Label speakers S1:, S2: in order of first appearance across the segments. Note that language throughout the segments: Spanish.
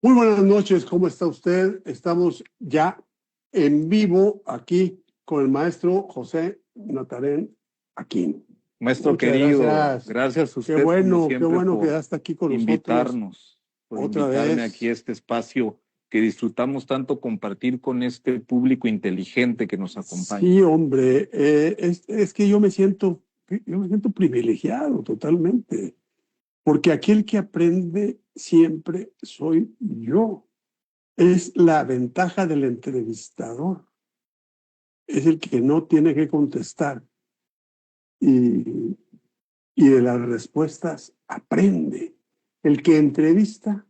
S1: Muy buenas noches, ¿cómo está usted? Estamos ya en vivo aquí con el maestro José Natarén Aquín.
S2: Maestro
S1: Muchas
S2: querido,
S1: gracias.
S2: gracias a
S1: Qué
S2: usted como
S1: bueno
S2: siempre
S1: que ya está aquí con nosotros.
S2: invitarnos, por
S1: Otra
S2: invitarme
S1: vez.
S2: aquí a este espacio que disfrutamos tanto compartir con este público inteligente que nos acompaña.
S1: Sí, hombre, es que yo me siento privilegiado totalmente, porque aquel que aprende siempre soy yo. Es la ventaja del entrevistador. Es el que no tiene que contestar y, y de las respuestas aprende. El que entrevista,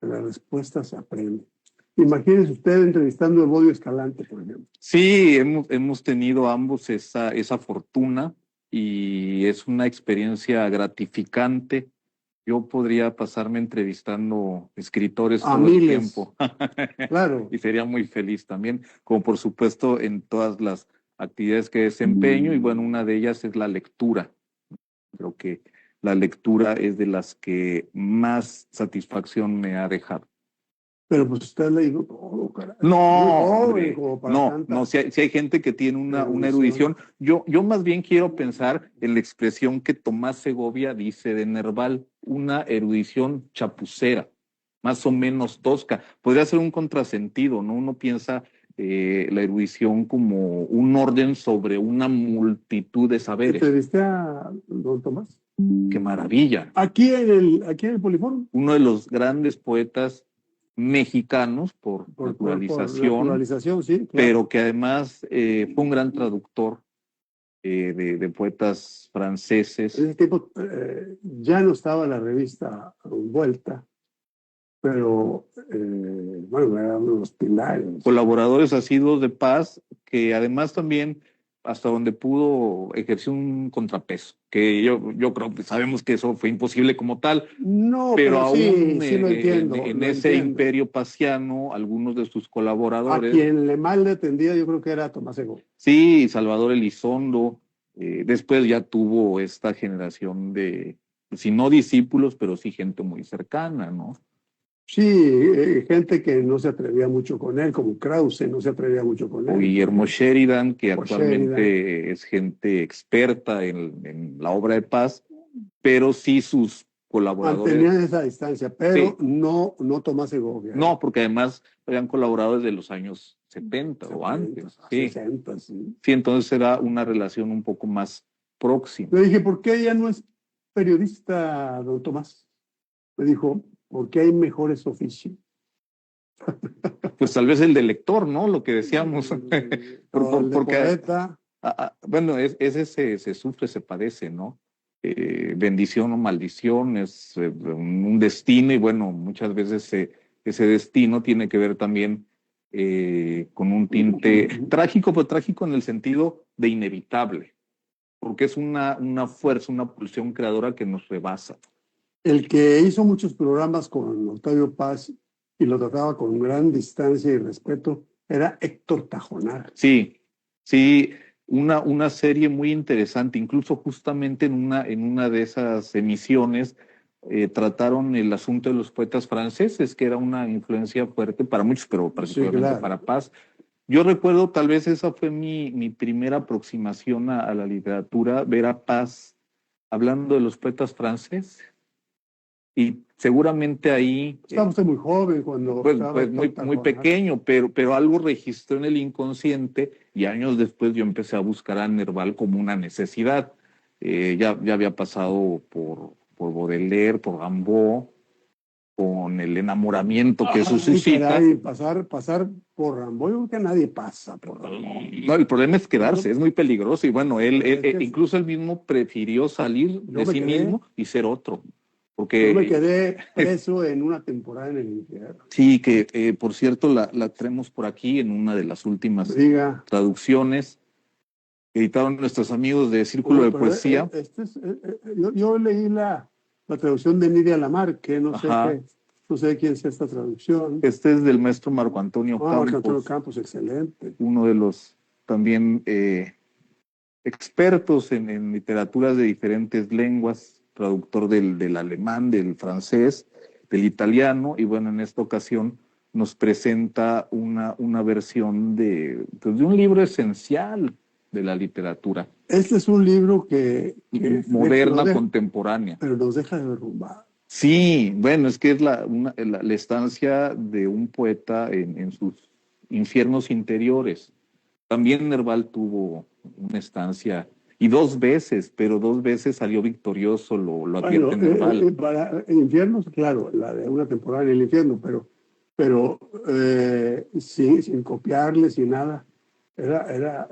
S1: de las respuestas aprende. Imagínese usted entrevistando a Evodio Escalante, por ejemplo.
S2: Sí, hemos tenido ambos esa fortuna y es una experiencia gratificante. Yo podría pasarme entrevistando escritores
S1: A
S2: todo el
S1: miles.
S2: tiempo.
S1: Claro.
S2: Y sería muy feliz también, como por supuesto en todas las actividades que desempeño, y bueno, una de ellas es la lectura. Creo que la lectura es de las que más satisfacción me ha dejado.
S1: Pero pues usted ha leído todo, caray.
S2: No,
S1: Muy joven
S2: hombre,
S1: como para tanta
S2: no, si hay gente que tiene una erudición. Yo más bien quiero pensar en la expresión que Tomás Segovia dice de Nerval, una erudición chapucera, más o menos tosca. Podría ser un contrasentido, ¿no? Uno piensa la erudición como un orden sobre una multitud de saberes.
S1: ¿Entrevisté a don Tomás?
S2: ¡Qué maravilla!
S1: Aquí en el Poliforum.
S2: Uno de los grandes poetas mexicanos por naturalización,
S1: por naturalización, sí, claro.
S2: Pero que además fue un gran traductor de poetas franceses.
S1: En ese tiempo ya no estaba la revista Vuelta, pero bueno, eran unos pilares.
S2: Colaboradores asiduos de Paz, que además también, hasta donde pudo, ejerció un contrapeso, que yo creo que sabemos que eso fue imposible como tal.
S1: No,
S2: pero aún
S1: sí lo entiendo,
S2: en
S1: lo
S2: ese
S1: entiendo.
S2: imperio pasiano, algunos de sus colaboradores.
S1: A quien le mal le atendía, yo creo que era Tomás Segovia.
S2: Sí, Salvador Elizondo. Después ya tuvo esta generación de, si no discípulos, pero sí gente muy cercana, ¿no?
S1: Sí, gente que no se atrevía mucho con él, como Krause, no se atrevía mucho con él.
S2: O Guillermo Sheridan, que
S1: O
S2: actualmente
S1: Sheridan.
S2: es gente experta en la obra de Paz, pero sí sus colaboradores.
S1: Mantenían esa distancia, pero
S2: Sí.
S1: no Tomás Segovia.
S2: No, porque además habían colaborado desde los años 70 o antes. Sí.
S1: 60, sí.
S2: Sí, entonces era una relación un poco más próxima.
S1: Le dije, ¿por qué ella no es periodista, don Tomás? Me dijo, porque hay mejores oficios.
S2: Pues tal vez el de lector, ¿no? Lo que decíamos.
S1: El de poeta.
S2: Bueno, ese se sufre, se padece, ¿no? Bendición o maldición es un destino, y bueno, muchas veces ese destino tiene que ver también con un tinte trágico, pero trágico en el sentido de inevitable, porque es una fuerza, una pulsión creadora que nos rebasa.
S1: El que hizo muchos programas con Octavio Paz y lo trataba con gran distancia y respeto era Héctor Tajonar.
S2: Sí, una serie muy interesante, incluso justamente en una de esas emisiones trataron el asunto de los poetas franceses, que era una influencia fuerte para muchos, pero particularmente
S1: Sí, claro.
S2: para Paz. Yo recuerdo, tal vez esa fue mi primera aproximación a la literatura, ver a Paz hablando de los poetas franceses. Y seguramente ahí...
S1: Estaba usted muy joven cuando
S2: Pues
S1: estaba
S2: muy pequeño, pero algo registró en el inconsciente, y años después yo empecé a buscar a Nerval como una necesidad. Ya había pasado por Baudelaire, por Rimbaud, con el enamoramiento que eso suscita.
S1: Caray, pasar por Rimbaud, yo creo que nadie pasa por Rimbaud.
S2: No, el problema es quedarse, es muy peligroso, y bueno,
S1: que
S2: incluso él mismo prefirió salir de sí mismo y ser otro. Porque,
S1: yo me quedé preso en una temporada en el infierno.
S2: Sí, que por cierto la tenemos por aquí en una de las últimas traducciones que editaron nuestros amigos de Círculo de Poesía.
S1: Yo leí la traducción de Nidia Lamarque, no sé quién sea esta traducción.
S2: Este es del maestro Marco Antonio Campos.
S1: Marco Antonio Campos, excelente.
S2: Uno de los también expertos en literaturas de diferentes lenguas, traductor del alemán, del francés, del italiano, y bueno, en esta ocasión nos presenta una versión pues, de un libro esencial de la literatura.
S1: Este es un libro que
S2: moderna, contemporánea.
S1: Pero nos deja derrumbar.
S2: Sí, bueno, es que es la estancia de un poeta en sus infiernos interiores. También Nerval tuvo una estancia, y 2 veces, pero 2 veces salió victorioso, lo advierte Nerval.
S1: Para infiernos, claro, la de una temporada en el infierno, pero sin copiarle, sin nada. Era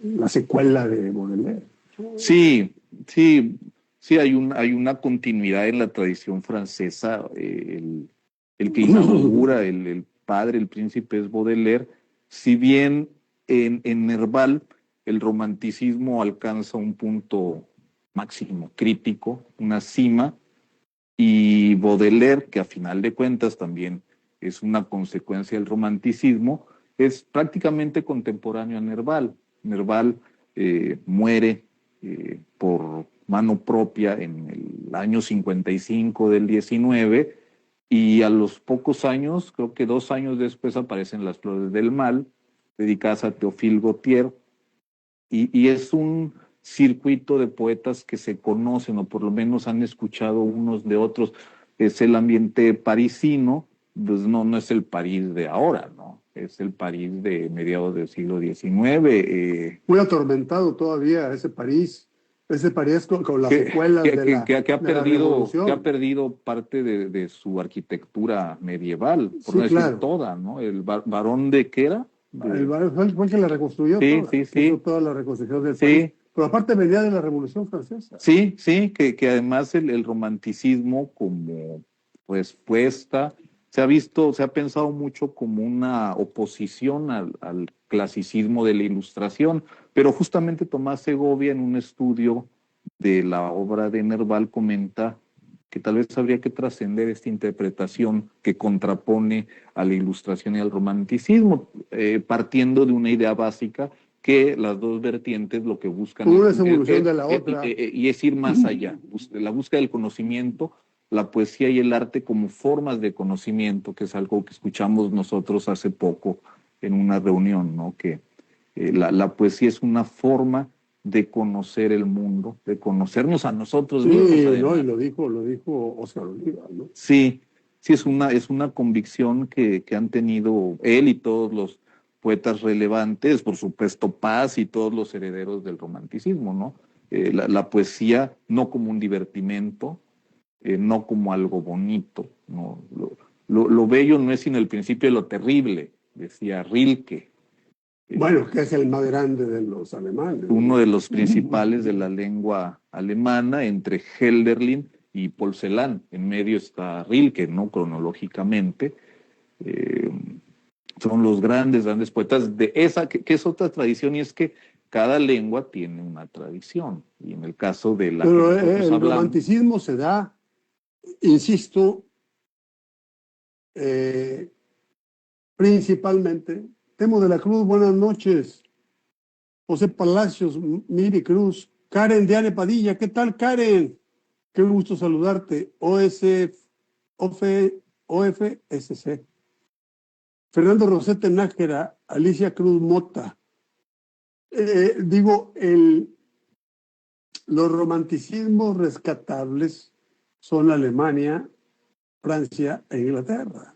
S1: la secuela de Baudelaire.
S2: Sí, hay una continuidad en la tradición francesa. El que inaugura, el padre, el príncipe es Baudelaire. Si bien en Nerval el romanticismo alcanza un punto máximo, crítico, una cima, y Baudelaire, que a final de cuentas también es una consecuencia del romanticismo, es prácticamente contemporáneo a Nerval. Nerval muere por mano propia en el año 55 del 19, y a los pocos años, creo que 2 años después, aparecen Las Flores del Mal, dedicadas a Théophile Gautier, y es un circuito de poetas que se conocen, o por lo menos han escuchado unos de otros. Es el ambiente parisino, pues no es el París de ahora, ¿no? Es el París de mediados del siglo XIX.
S1: Muy atormentado todavía ese París con las secuelas de la Revolución.
S2: Que ha perdido parte de su arquitectura medieval, por
S1: sí,
S2: no decir
S1: claro.
S2: Toda, ¿no? El Barón de ¿qué era?
S1: Fue el que la reconstruyó toda. Hizo toda la reconstrucción del país. Pero aparte venía de la Revolución Francesa.
S2: Sí, que además el romanticismo como respuesta se ha pensado mucho como una oposición al clasicismo de la Ilustración, pero justamente Tomás Segovia, en un estudio de la obra de Nerval, comenta que tal vez habría que trascender esta interpretación que contrapone a la Ilustración y al romanticismo, partiendo de una idea básica, que las dos vertientes lo que buscan
S1: es evolución de la otra.
S2: Y es ir más allá, la búsqueda del conocimiento, la poesía y el arte como formas de conocimiento, que es algo que escuchamos nosotros hace poco en una reunión, ¿no? Que la poesía es una forma de conocer el mundo, de conocernos a nosotros mismos.
S1: No, y lo dijo Oscar Oliva, ¿no?
S2: Sí, es una convicción que han tenido él y todos los poetas relevantes, por supuesto Paz y todos los herederos del romanticismo, ¿no? La poesía no como un divertimento, no como algo bonito, ¿no? Lo bello no es sino el principio de lo terrible, decía Rilke.
S1: Bueno, que es el más grande de los alemanes.
S2: Uno de los principales de la lengua alemana, entre Hölderlin y Paul Celan. En medio está Rilke, ¿no? Cronológicamente. Son los grandes poetas de esa, que es otra tradición, y es que cada lengua tiene una tradición. Y en el caso de la
S1: Pero el romanticismo se da, insisto, principalmente. Temo de la Cruz, buenas noches. José Palacios, Miri Cruz, Karen Diane Padilla, ¿qué tal, Karen? Qué gusto saludarte. OFSC. Fernando Rosete Nájera, Alicia Cruz Mota. Los romanticismos rescatables son Alemania, Francia e Inglaterra.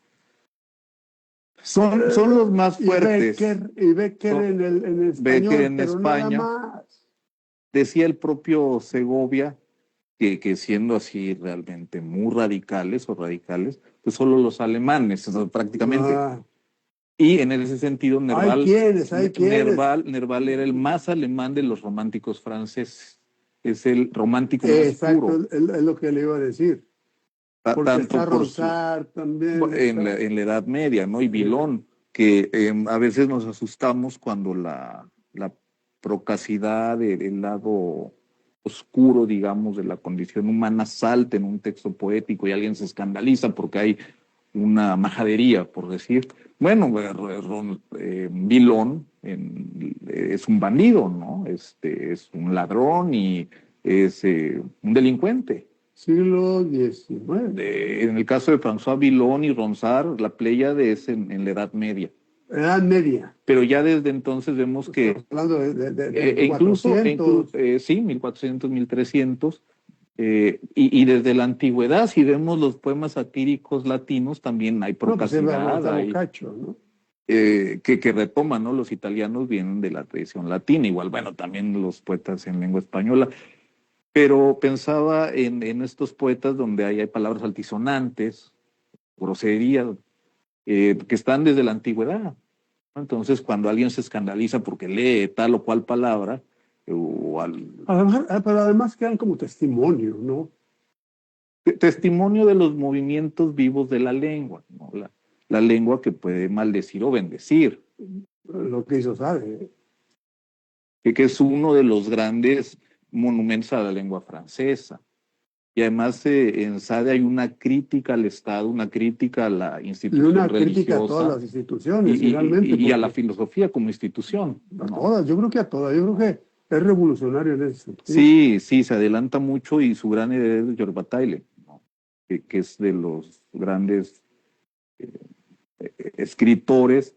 S2: Son los más fuertes.
S1: Y Becker en español,
S2: Becker en
S1: pero
S2: España.
S1: Nada más.
S2: Decía el propio Segovia que siendo así realmente muy radicales, pues solo los alemanes, prácticamente. Y en ese sentido, Nerval, Nerval era el más alemán de los románticos franceses. Es el romántico más puro.
S1: Exacto, es lo que le iba a decir. Porque
S2: Tanto
S1: está Ronsard también.
S2: En la Edad Media, ¿no? Y Villon, que a veces nos asustamos cuando la procacidad del lado oscuro, digamos, de la condición humana salta en un texto poético y alguien se escandaliza porque hay una majadería, por decir. Bueno, Villon es un bandido, ¿no? Es un ladrón y es un delincuente.
S1: siglo XIX.
S2: En el caso de François Villon y Ronsard, la Pléyade es en la Edad Media.
S1: Edad Media.
S2: Pero ya desde entonces vemos que...
S1: Estamos hablando de
S2: incluso,
S1: 400.
S2: sí, 1400, 1300. Y desde la antigüedad, si vemos los poemas satíricos latinos, también hay procacidad,
S1: Boccaccio, ¿no?
S2: que retoman, ¿no? Los italianos vienen de la tradición latina, igual, bueno, también los poetas en lengua española. Pero pensaba en estos poetas donde hay palabras altisonantes, groserías, que están desde la antigüedad. Entonces, cuando alguien se escandaliza porque lee tal o cual palabra,
S1: pero además quedan como testimonio, ¿no?
S2: Testimonio de los movimientos vivos de la lengua, ¿no? La lengua que puede maldecir o bendecir.
S1: Lo que hizo Sade.
S2: Que es uno de los grandes monumentos a la lengua francesa. Y además en Sade hay una crítica al Estado, una crítica a la institución religiosa.
S1: Y una crítica a todas las instituciones, finalmente.
S2: Y a la filosofía como institución.
S1: A todas, yo creo que a todas. Yo creo que es revolucionario en ese sentido.
S2: Sí, sí, se adelanta mucho y su gran heredero es Georges Bataille, ¿no? Que es de los grandes escritores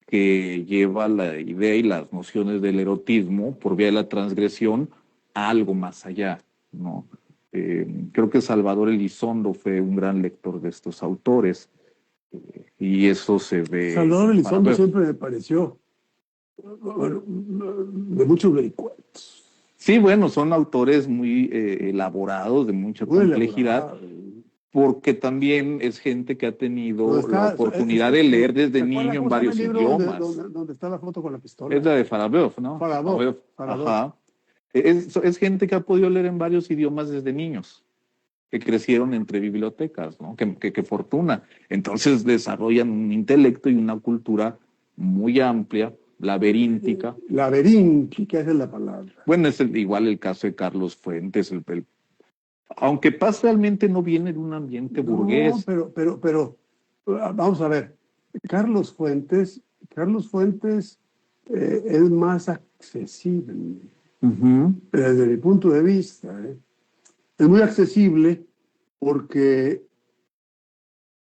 S2: que lleva la idea y las nociones del erotismo por vía de la transgresión a algo más allá, ¿no? Creo que Salvador Elizondo fue un gran lector de estos autores y eso se ve.
S1: Salvador Elizondo siempre me pareció, bueno, de muchos vericuetos.
S2: Sí, bueno, son autores muy elaborados, de mucha complejidad. Porque también es gente que ha tenido la oportunidad de leer desde niño en varios idiomas.
S1: ¿Dónde está la foto con la pistola?
S2: Es la de Farabeuf, ¿no?
S1: Farabeuf.
S2: Ajá. Es gente que ha podido leer en varios idiomas desde niños, que crecieron entre bibliotecas, ¿no? Qué fortuna. Entonces desarrollan un intelecto y una cultura muy amplia, laberíntica.
S1: Laberíntica, esa es la palabra.
S2: Bueno, es igual el caso de Carlos Fuentes, aunque Paz realmente no viene de un ambiente burgués.
S1: No, pero vamos a ver. Carlos Fuentes es más accesible. Desde mi punto de vista. Es muy accesible porque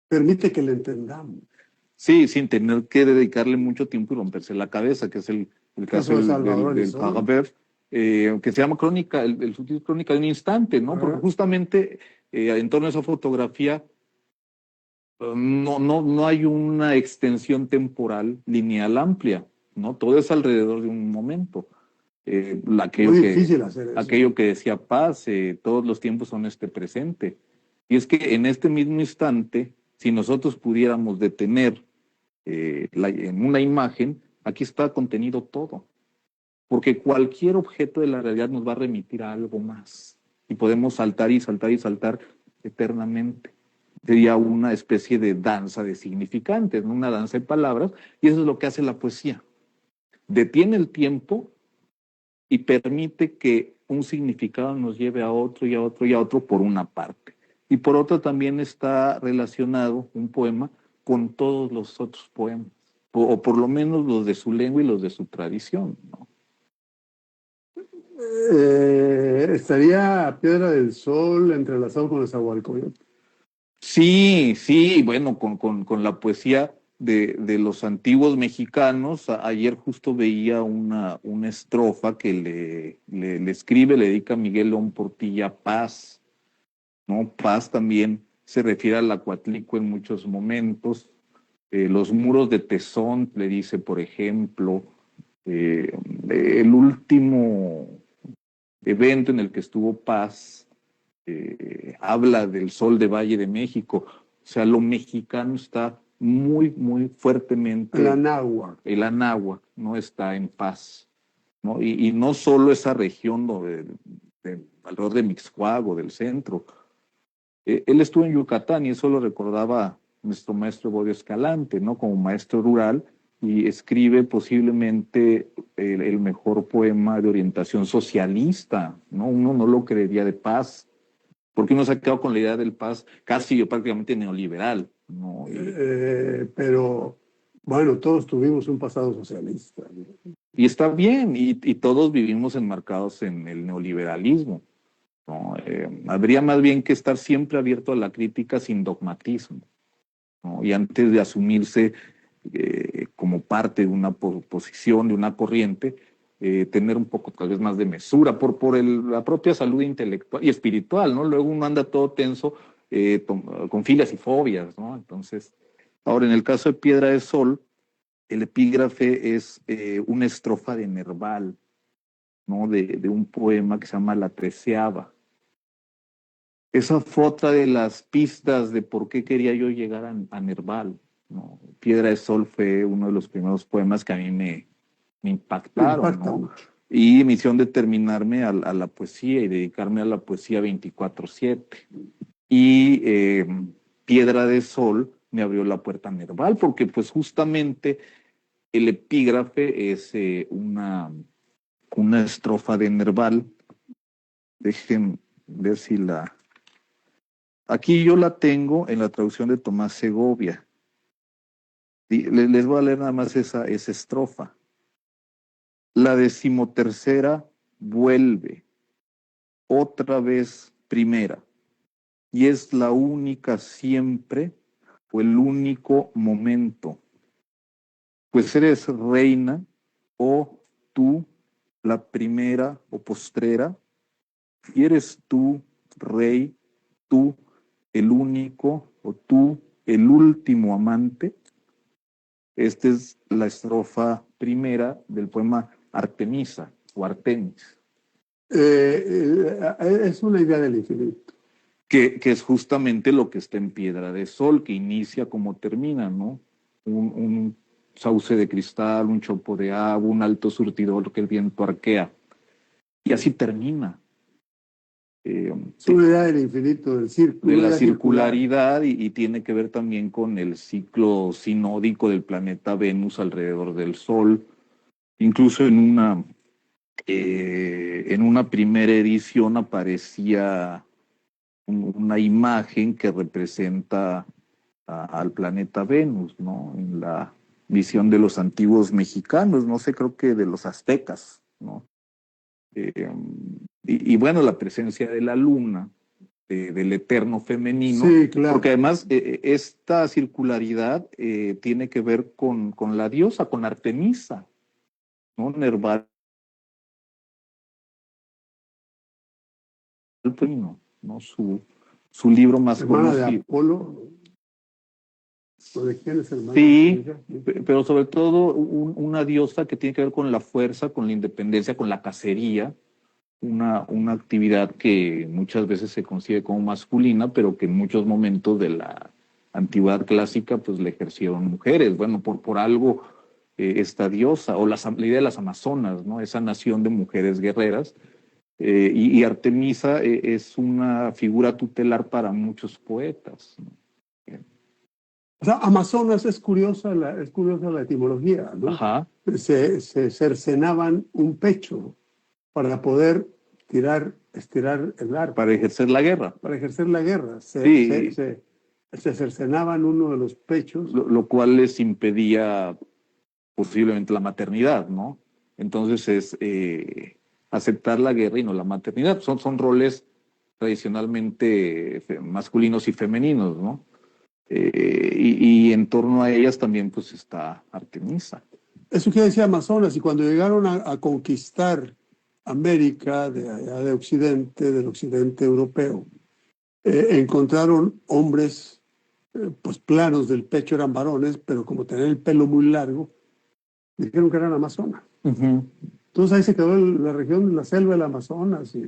S1: permite que le entendamos.
S2: Sí, sin tener que dedicarle mucho tiempo y romperse la cabeza, que es el caso del Farabeuf. Que se llama Crónica, el subtítulo Crónica de un instante, ¿no? Porque justamente en torno a esa fotografía no hay una extensión temporal lineal amplia, ¿no? Todo es alrededor de un momento.
S1: Muy difícil hacer eso.
S2: Aquello que decía Paz, todos los tiempos son este presente. Y es que en este mismo instante, si nosotros pudiéramos detener en una imagen, aquí está contenido todo. Porque cualquier objeto de la realidad nos va a remitir a algo más. Y podemos saltar y saltar y saltar eternamente. Sería una especie de danza de significantes, ¿no? Una danza de palabras, y eso es lo que hace la poesía. Detiene el tiempo y permite que un significado nos lleve a otro y a otro y a otro por una parte. Y por otra también está relacionado un poema con todos los otros poemas, o por lo menos los de su lengua y los de su tradición, ¿no?
S1: Estaría Piedra del Sol entrelazado con el Zahualcóyotl.
S2: Sí, bueno, con la poesía de los antiguos mexicanos. Ayer justo veía una estrofa que le escribe, le dedica a Miguel León Portilla Paz, ¿no? Paz también se refiere al Acuatlico en muchos momentos. Los muros de Tezón, le dice, por ejemplo, el último evento en el que estuvo Paz, habla del sol de Valle de México. O sea, lo mexicano está muy, muy fuertemente.
S1: El Anáhuac.
S2: El Anáhuac no está en paz, ¿no? Y no solo esa región alrededor de Mixcoac o del centro. Él estuvo en Yucatán y eso lo recordaba nuestro maestro Bodio Escalante, ¿no? Como maestro rural, y escribe posiblemente el mejor poema de orientación socialista, ¿no? Uno no lo creería de Paz, porque uno se ha quedado con la idea del Paz casi prácticamente neoliberal, ¿no?
S1: Pero bueno, todos tuvimos un pasado socialista, ¿no?
S2: Y está bien, y todos vivimos enmarcados en el neoliberalismo. ¿no? Habría más bien que estar siempre abierto a la crítica sin dogmatismo, ¿no? Y antes de asumirse como parte de una posición, de una corriente, tener un poco tal vez más de mesura por la propia salud intelectual y espiritual, ¿no? Luego uno anda todo tenso con filias y fobias, ¿no? Entonces, ahora en el caso de Piedra de Sol, el epígrafe es una estrofa de Nerval, ¿no? De un poema que se llama La Treceava. Esa fue otra de las pistas de por qué quería yo llegar a Nerval, ¿no? Piedra de Sol fue uno de los primeros poemas que a mí me
S1: Me
S2: impactaron,
S1: impacta
S2: ¿no?
S1: mucho.
S2: Y mi misión determinarme a la poesía y dedicarme a la poesía 24/7. Y Piedra de Sol me abrió la puerta a Nerval, porque pues justamente el epígrafe es una estrofa de Nerval. Dejen ver si la... Aquí yo la tengo en la traducción de Tomás Segovia. Y les voy a leer nada más esa estrofa. La 13ª vuelve, otra vez primera, y es la única siempre o el único momento, pues eres reina o tú la primera o postrera, y eres tú rey, tú el único o tú el último amante. Esta es la estrofa primera del poema Artemisa o Artemis,
S1: Es una idea del infinito.
S2: que es justamente lo que está en Piedra de Sol, que inicia como termina, ¿no? Un sauce de cristal, un chopo de agua, un alto surtidor que el viento arquea. Y así termina.
S1: Es una idea del infinito, del
S2: De
S1: círculo, una
S2: la
S1: idea circular.
S2: circularidad y tiene que ver también con el ciclo sinódico del planeta Venus alrededor del Sol. Incluso en una primera edición aparecía una imagen que representa al planeta Venus, ¿no? En la visión de los antiguos mexicanos, no sé, creo que de los aztecas, ¿no? Eh, y bueno, la presencia de la luna, del eterno femenino,
S1: Sí,
S2: porque
S1: claro.
S2: además esta circularidad tiene que ver con la diosa, con Artemisa, ¿no? Nerval, ¿no? Su libro más
S1: Hermana de
S2: conocido.
S1: Apolo. ¿O de quién es hermana
S2: Sí,
S1: Artemisa?
S2: pero sobre todo una diosa que tiene que ver con la fuerza, con la independencia, con la cacería, una actividad que muchas veces se concibe como masculina, pero que en muchos momentos de la antigüedad clásica pues la ejercieron mujeres. Bueno, por algo esta diosa, o la idea de las amazonas, ¿no? Esa nación de mujeres guerreras. Y Artemisa es una figura tutelar para muchos poetas, ¿no?
S1: O sea, Amazonas es curiosa la etimología, ¿no?
S2: Ajá.
S1: Se cercenaban un pecho para poder estirar el arco,
S2: Para ejercer la guerra.
S1: para ejercer la guerra.
S2: Sí,
S1: Se cercenaban uno de los pechos.
S2: lo cual les impedía posiblemente la maternidad, ¿no? Entonces es aceptar la guerra y no la maternidad. Son roles tradicionalmente masculinos y femeninos, ¿no? Y en torno a ellas también pues está Artemisa.
S1: Eso quiere decir Amazonas. Y cuando llegaron a conquistar América de allá de Occidente, del occidente europeo, encontraron hombres pues planos del pecho, eran varones, pero como tenían el pelo muy largo, dijeron que eran Amazonas.
S2: Uh-huh.
S1: Entonces ahí se quedó la región, la selva del Amazonas y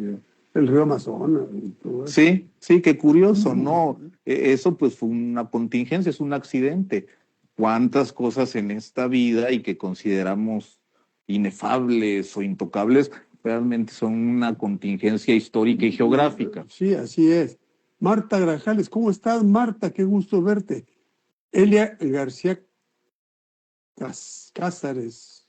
S1: el río Amazonas y todo eso.
S2: Sí, sí, qué curioso, ¿no? Eso pues fue una contingencia, es un accidente. ¿Cuántas cosas en esta vida y que consideramos inefables o intocables realmente son una contingencia histórica y geográfica?
S1: Sí, así es. Marta Grajales, ¿cómo estás, Marta? Qué gusto verte. Elia García Cázares,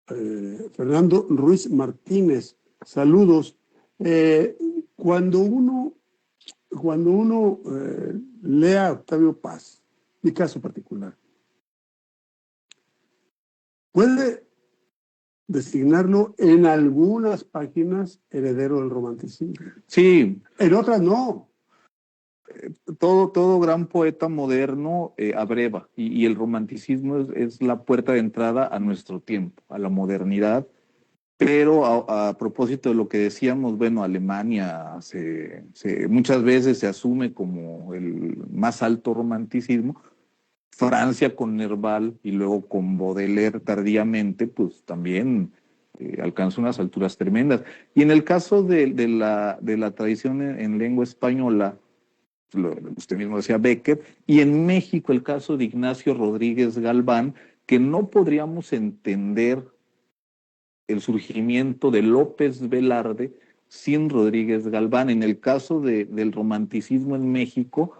S1: Fernando Ruiz Martínez, saludos. Eh, cuando uno, cuando uno lea a Octavio Paz, mi caso particular, puede designarlo en algunas páginas heredero del romanticismo.
S2: Sí,
S1: En otras no.
S2: todo gran poeta moderno abreva, y el romanticismo es la puerta de entrada a nuestro tiempo, a la modernidad. Pero a propósito de lo que decíamos, bueno, Alemania muchas veces se asume como el más alto romanticismo. Francia con Nerval y luego con Baudelaire tardíamente, pues también alcanza unas alturas tremendas. Y en el caso de la tradición en lengua española, usted mismo decía Becker, y en México el caso de Ignacio Rodríguez Galván, que no podríamos entender el surgimiento de López Velarde sin Rodríguez Galván. En el caso del romanticismo en México,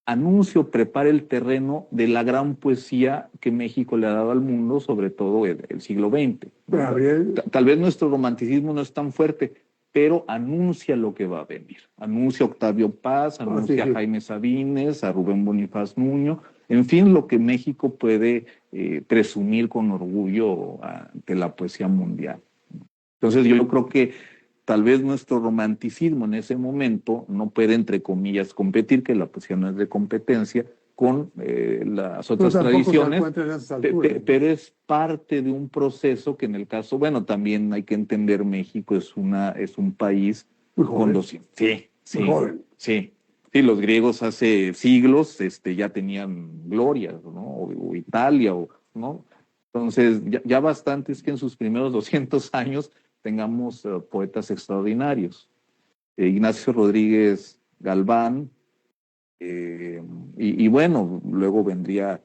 S2: Anuncio prepara el terreno de la gran poesía que México le ha dado al mundo, sobre todo el siglo XX.
S1: Gabriel.
S2: Tal vez nuestro romanticismo no es tan fuerte, pero anuncia lo que va a venir. Anuncia a Octavio Paz, anuncia a Jaime Sabines, a Rubén Bonifaz Nuño, en fin, lo que México puede presumir con orgullo ante la poesía mundial. Entonces yo creo que tal vez nuestro romanticismo en ese momento no puede, entre comillas, competir, que la poesía no es de competencia, con las otras tradiciones, pero es parte de un proceso que en el caso, bueno, también hay que entender México es un país con los... Sí, los griegos hace siglos ya tenían glorias, ¿no? O Italia, ¿no? Entonces, ya bastante es que en sus primeros 200 años tengamos poetas extraordinarios. Ignacio Rodríguez Galván, y bueno, luego vendría,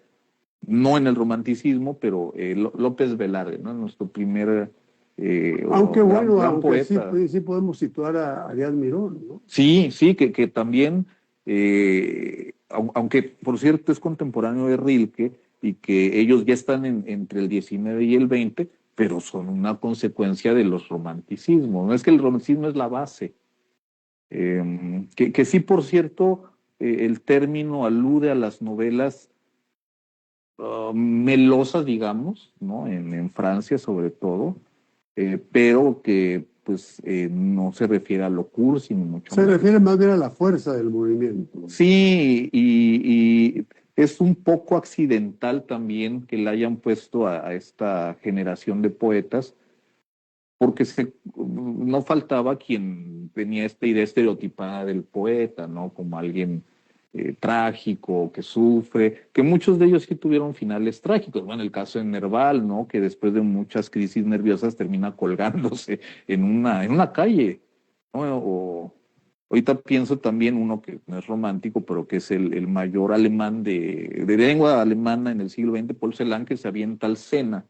S2: no en el romanticismo, pero López Velarde, ¿no? Nuestro primer
S1: aunque bueno,
S2: gran
S1: aunque
S2: poeta.
S1: Sí podemos situar a Arias Mirón, ¿no?
S2: Sí, que también, aunque por cierto es contemporáneo de Rilke, y que ellos ya están entre el 19 y el 20, pero son una consecuencia de los romanticismos. No es que el romanticismo es la base. Que sí, por cierto, el término alude a las novelas melosas, digamos, ¿no? En Francia sobre todo, pero que pues no se refiere a lo cursi ni mucho
S1: Se
S2: menos.
S1: refiere más bien a la fuerza del movimiento.
S2: Sí, y es un poco accidental también que le hayan puesto a esta generación de poetas, porque no faltaba quien tenía esta idea estereotipada del poeta, ¿no? Como alguien trágico, que sufre, que muchos de ellos sí tuvieron finales trágicos. Bueno, el caso de Nerval, ¿no? Que después de muchas crisis nerviosas termina colgándose en una calle, ¿no? Ahorita pienso también uno que no es romántico, pero que es el mayor alemán de lengua alemana en el siglo XX, Paul Celan, que se avienta al Sena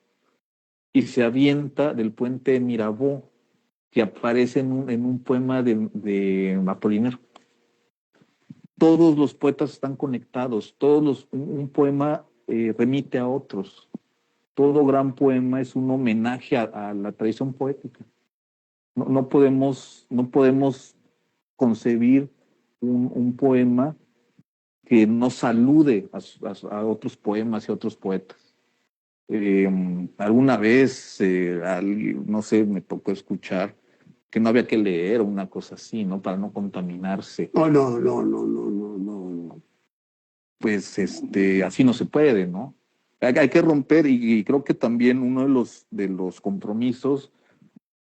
S2: y se avienta del puente de Mirabeau, que aparece en un poema de Apollinaire. Todos los poetas están conectados, un poema remite a otros. Todo gran poema es un homenaje a la tradición poética. No podemos concebir un poema que no salude a otros poemas y a otros poetas. Alguna vez, no sé, me tocó escuchar que no había que leer una cosa así, ¿no? Para no contaminarse.
S1: No.
S2: Pues así no se puede, ¿no? Hay que romper, y creo que también uno de los compromisos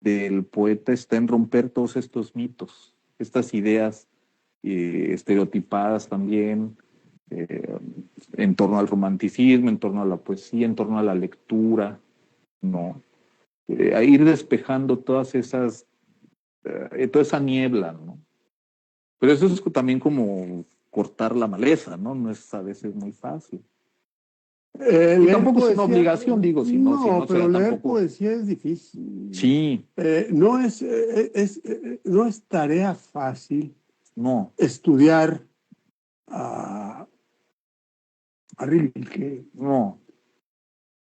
S2: del poeta está en romper todos estos mitos, estas ideas estereotipadas también, eh, en torno al romanticismo, en torno a la poesía, en torno a la lectura, ¿no? A ir despejando toda esa niebla, ¿no? Pero eso es también como cortar la maleza, ¿no? No es a veces muy fácil. Y tampoco es una obligación, digo, si no
S1: pero
S2: será
S1: leer
S2: tampoco.
S1: poesía es difícil.
S2: Sí.
S1: No es tarea fácil
S2: No.
S1: estudiar a Rilke.
S2: No.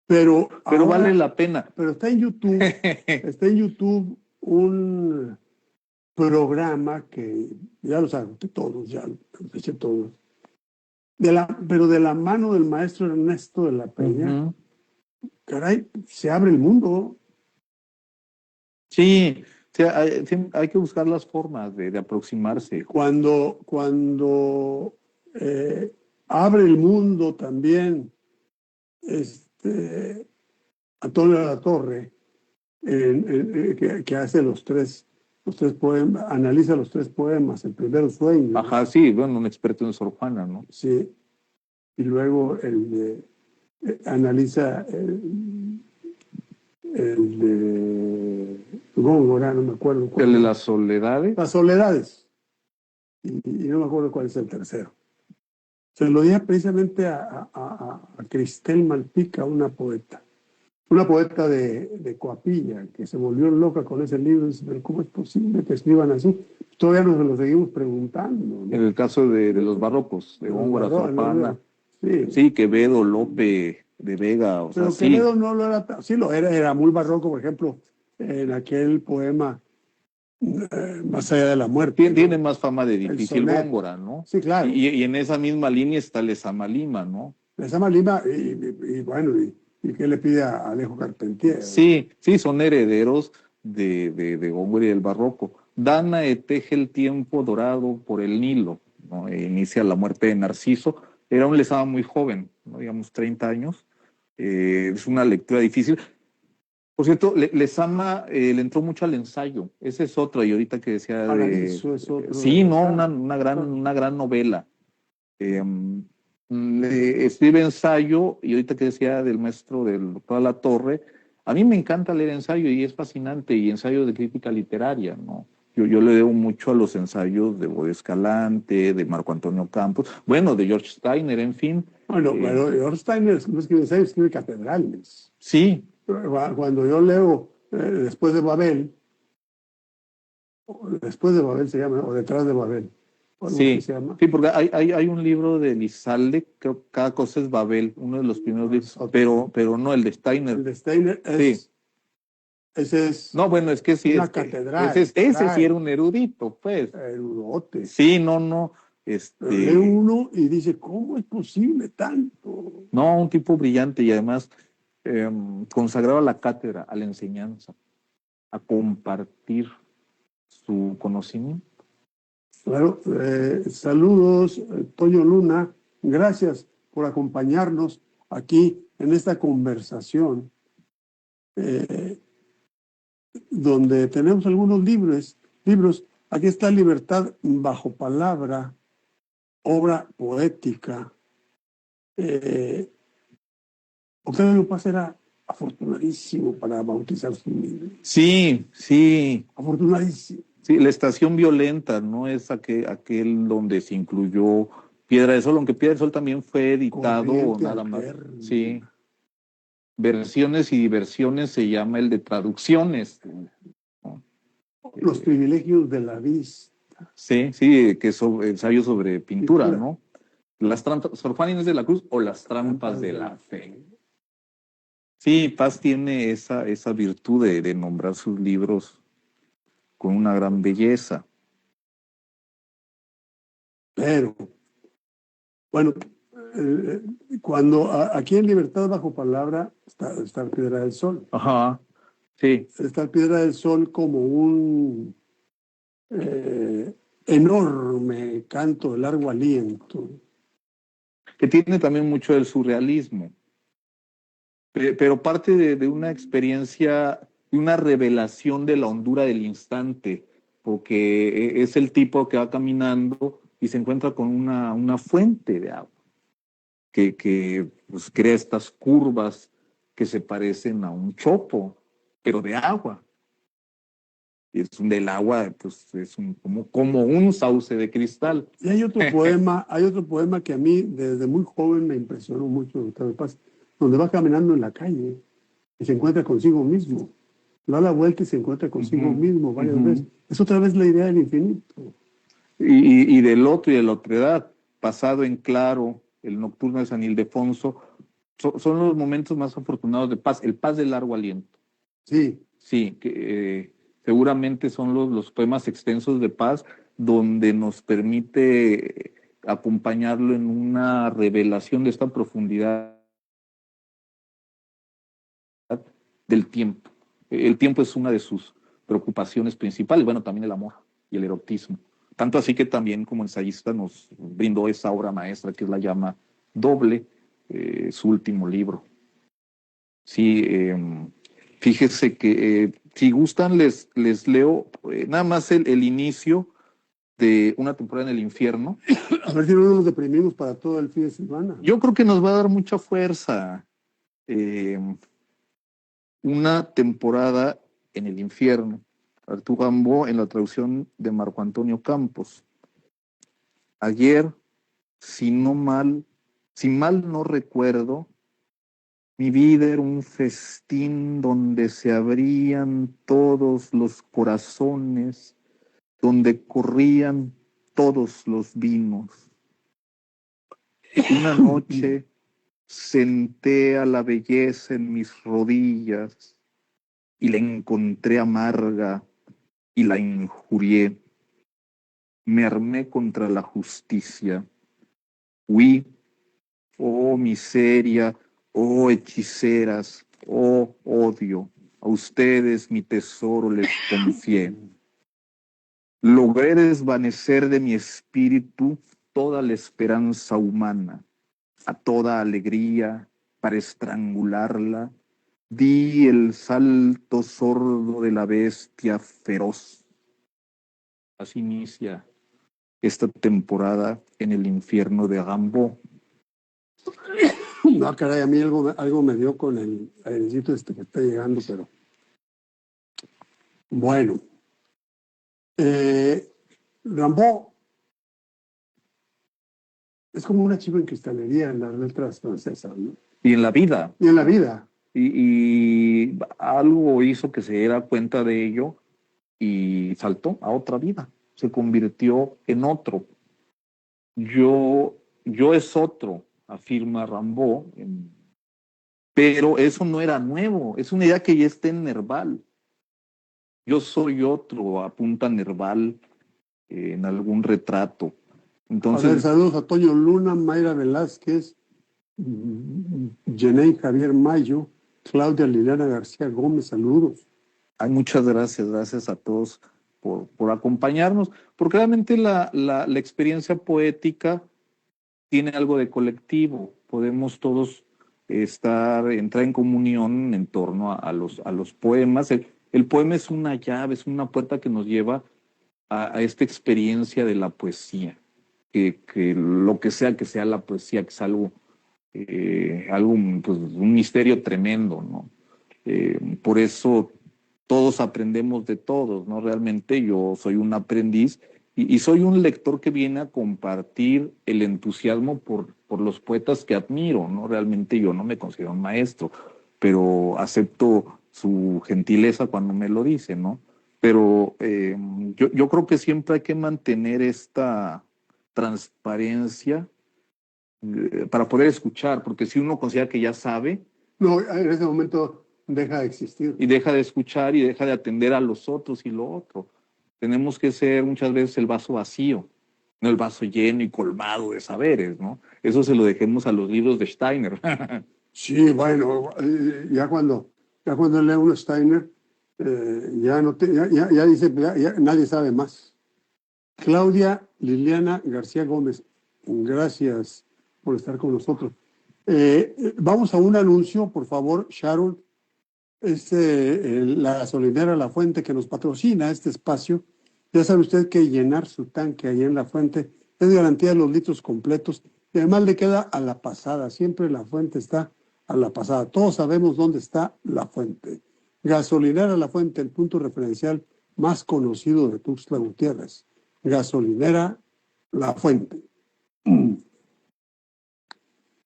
S1: Pero ahora,
S2: vale la pena.
S1: Pero está en YouTube un programa que ya lo saben todos, ya los eché todos, pero de la mano del maestro Ernesto de la Peña. Caray, se abre el mundo.
S2: Sí, sí, hay que buscar las formas de aproximarse.
S1: Cuando abre el mundo también este, Antonio de la Torre, que hace los tres poemas, analiza los tres poemas, el primero Sueño,
S2: Ajá, sí, bueno, un experto en Sor Juana, ¿no?
S1: sí, y luego analiza el de Góngora, no me acuerdo cuál
S2: El de
S1: es.
S2: las soledades.
S1: Las Soledades, y no me acuerdo cuál es el tercero. Se lo di precisamente a Cristel Malpica, una poeta de Coapilla, que se volvió loca con ese libro. Dice, pero ¿cómo es posible que escriban así? Todavía nos lo seguimos preguntando,
S2: En
S1: ¿no?
S2: el caso de los barrocos, de
S1: De los
S2: Góngora, Sor Juana,
S1: sí.
S2: sí, Quevedo, Lope, de Vega, o sea,
S1: Pero
S2: sí,
S1: Quevedo no lo era, sí lo era muy barroco, por ejemplo, en aquel poema Más allá de la muerte,
S2: tiene
S1: ¿no?
S2: más fama de
S1: El
S2: difícil
S1: sonet.
S2: Góngora, ¿no?
S1: Sí, claro.
S2: Y en esa misma línea está Lezama Lima, ¿no?
S1: Le llama Lima y bueno, y qué le pide a Alejo Carpentier, ¿no?
S2: Sí, sí, son herederos de Góngora y del barroco. Danae teje el tiempo dorado por el Nilo, ¿no? Inicia la muerte de Narciso. Era un Lezama muy joven, ¿no? Digamos 30 años. Es una lectura difícil. Por cierto, Lezama le entró mucho al ensayo. Esa es otra, y ahorita que decía de...
S1: Paraíso es otro de
S2: Sí,
S1: los
S2: no,
S1: casos.
S2: una gran novela. Escribe ensayo, y ahorita que decía del maestro del doctor La Torre, a mí me encanta leer ensayo y es fascinante, y ensayo de crítica literaria, ¿no? Yo le debo mucho a los ensayos de Bodo Escalante, de Marco Antonio Campos, bueno, de George Steiner, en fin.
S1: Bueno,
S2: Eh,
S1: pero Orstein no escribe ensayos, escribe catedrales.
S2: sí,
S1: Cuando yo leo después de Babel se llama, o detrás de Babel, o algo así
S2: sí,
S1: se llama.
S2: sí, porque hay un libro de Lizalde, creo que Cada cosa es Babel, uno de los primeros
S1: No,
S2: libros,
S1: es otro.
S2: pero no el de
S1: El
S2: Steiner.
S1: de Steiner
S2: Sí.
S1: ese es
S2: No, bueno, es que sí,
S1: una catedral,
S2: ese sí
S1: caray,
S2: era un erudito, pues.
S1: erudote.
S2: Sí, no, no,
S1: Pero lee uno y dice, ¿cómo es posible tanto?
S2: no, un tipo brillante, y además consagraba la cátedra a la enseñanza, a compartir su conocimiento.
S1: Claro, saludos, Toño Luna. Gracias por acompañarnos aquí en esta conversación, eh, donde tenemos algunos libros. Aquí está Libertad bajo palabra, obra poética. Eh, Octavio Paz era afortunadísimo para bautizar su libro.
S2: Sí, sí,
S1: Afortunadísimo.
S2: sí, la estación violenta no es aquel donde se incluyó Piedra del Sol, aunque Piedra del Sol también fue editado
S1: Corriente
S2: nada más. Sí,
S1: alterna.
S2: versiones y diversiones se llama el de traducciones, ¿no?
S1: Los
S2: Eh,
S1: privilegios de la vista.
S2: sí, sí, que es ensayo sobre pintura,
S1: Pintura.
S2: ¿no? Las trampas, Sor Juana Inés de la Cruz o las trampas
S1: Trampas
S2: de
S1: de
S2: la
S1: la
S2: fe.
S1: fe.
S2: Sí, Paz tiene esa virtud de nombrar sus libros con una gran belleza.
S1: Pero, bueno, aquí en Libertad bajo palabra está Piedra del Sol.
S2: Ajá, sí.
S1: Está Piedra del Sol como un eh, enorme canto de largo aliento.
S2: Que tiene también mucho del surrealismo, pero parte de una experiencia, de una revelación de la hondura del instante, porque es el tipo que va caminando y se encuentra con una fuente de agua, que pues, crea estas curvas que se parecen a un chopo, pero de agua. Y es del agua, pues es como un sauce de cristal.
S1: Y hay otro poema que a mí desde muy joven me impresionó mucho, Octavio Paz, donde va caminando en la calle y se encuentra consigo mismo. Da la vuelta y se encuentra consigo
S2: Ujú,
S1: mismo varias veces.
S2: ujú.
S1: Es otra vez la idea del infinito.
S2: Y del otro y de la otredad, pasado en claro, el nocturno de San Ildefonso, son los momentos más afortunados de paz, el paz de largo aliento.
S1: Sí,
S2: Sí, que seguramente son los poemas extensos de paz donde nos permite acompañarlo en una revelación de esta profundidad del tiempo. El tiempo es una de sus preocupaciones principales, bueno, también el amor y el erotismo. Tanto así que también como ensayista nos brindó esa obra maestra que es La llama doble, su último libro. Sí, fíjese que si gustan les leo nada más el inicio de Una temporada en el infierno.
S1: A ver si no nos deprimimos para todo el fin de semana.
S2: Yo creo que nos va a dar mucha fuerza. Eh, una temporada en el infierno. Arturo Gambo en la traducción de Marco Antonio Campos. Ayer, si mal no recuerdo, mi vida era un festín donde se abrían todos los corazones, donde corrían todos los vinos. Una noche senté a la belleza en mis rodillas y la encontré amarga y la injurié. Me armé contra la justicia. Huí, oh miseria, oh hechiceras, oh odio. A ustedes mi tesoro les confié. Logré desvanecer de mi espíritu toda la esperanza humana, a toda alegría para estrangularla. Di el salto sordo de la bestia feroz. Así inicia esta temporada en el infierno de Rimbaud.
S1: No, caray, a mí algo me dio con el airecito este que está llegando, pero bueno. Rimbaud es como una chiva en cristalería en las letras francesas, ¿no?
S2: Y en la vida.
S1: Y en la vida.
S2: Y algo hizo que se diera cuenta de ello y saltó a otra vida. Se convirtió en otro. Yo es otro, afirma Rimbaud, pero eso no era nuevo, es una idea que ya está en Nerval. Yo soy otro, apunta Nerval en algún retrato. Entonces,
S1: a ver, saludos a Toño Luna, Mayra Velázquez, Jenny Javier Mayo, Claudia Liliana García Gómez, saludos.
S2: Ay, muchas gracias a todos por acompañarnos, porque realmente la experiencia poética tiene algo de colectivo, podemos todos entrar en comunión en torno a los poemas. El poema es una llave, es una puerta que nos lleva a esta experiencia de la poesía, que lo que sea la poesía, que es algo pues, un misterio tremendo, ¿no? Por eso todos aprendemos de todos, ¿no? Realmente yo soy un aprendiz y soy un lector que viene a compartir el entusiasmo por los poetas que admiro, ¿no? Realmente yo no me considero un maestro, pero acepto su gentileza cuando me lo dice, ¿no? Pero yo creo que siempre hay que mantener esta transparencia para poder escuchar, porque si uno considera que ya sabe...
S1: No, en ese momento deja de existir.
S2: Y deja de escuchar y deja de atender a los otros y lo otro. Tenemos que ser muchas veces el vaso vacío, no el vaso lleno y colmado de saberes, ¿no? Eso se lo dejemos a los libros de Steiner.
S1: Sí, bueno, ya cuando lee uno Steiner, ya dice, ya nadie sabe más. Claudia Liliana García Gómez, gracias por estar con nosotros. Vamos a un anuncio, por favor, Sharon. La gasolinera La Fuente, que nos patrocina este espacio. Ya sabe usted que llenar su tanque ahí en La Fuente es garantía de los litros completos y además le queda a la pasada. Siempre La Fuente está a la pasada. Todos sabemos dónde está La Fuente. Gasolinera La Fuente, el punto referencial más conocido de Tuxtla Gutiérrez. Gasolinera La Fuente.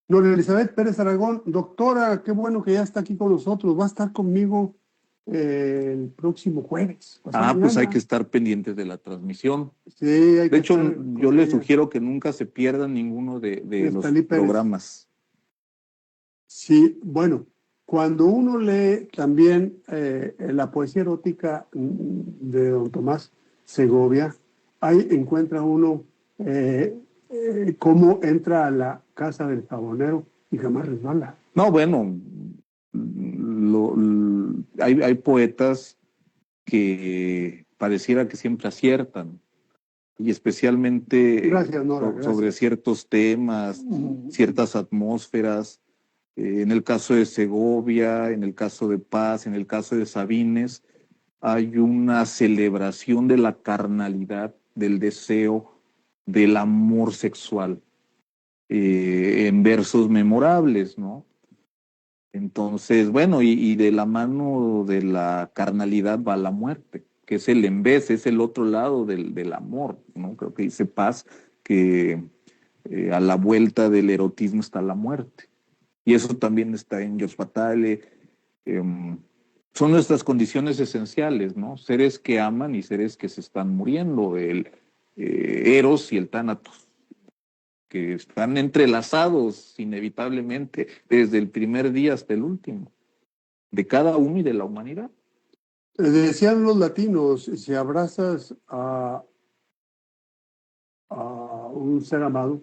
S1: Doña Elizabeth Pérez Aragón, doctora, qué bueno que ya está aquí con nosotros. Va a estar conmigo el próximo jueves.
S2: Pues hay que estar pendientes de la transmisión.
S1: Sí, hay
S2: de
S1: que
S2: hecho,
S1: estar
S2: yo les sugiero que nunca se pierdan ninguno de los programas.
S1: Sí, bueno, cuando uno lee también la poesía erótica de don Tomás Segovia, ahí encuentra uno cómo entra a la casa del jabonero y jamás resbala.
S2: No, bueno, hay poetas que pareciera que siempre aciertan, y especialmente
S1: Gracias, Nora,
S2: sobre
S1: gracias.
S2: ciertos temas, ciertas atmósferas. En el caso de Segovia, en el caso de Paz, en el caso de Sabines, hay una celebración de la carnalidad, del deseo, del amor sexual, en versos memorables, ¿no? Entonces, bueno, y de la mano de la carnalidad va la muerte, que es el embés, es el otro lado del amor, ¿no? Creo que dice Paz que a la vuelta del erotismo está la muerte. Y eso también está en Dios Fatale. Son nuestras condiciones esenciales, ¿no? Seres que aman y seres que se están muriendo, el Eros y el Tánatos, que están entrelazados inevitablemente desde el primer día hasta el último, de cada uno y de la humanidad.
S1: Decían los latinos, si abrazas a un ser amado,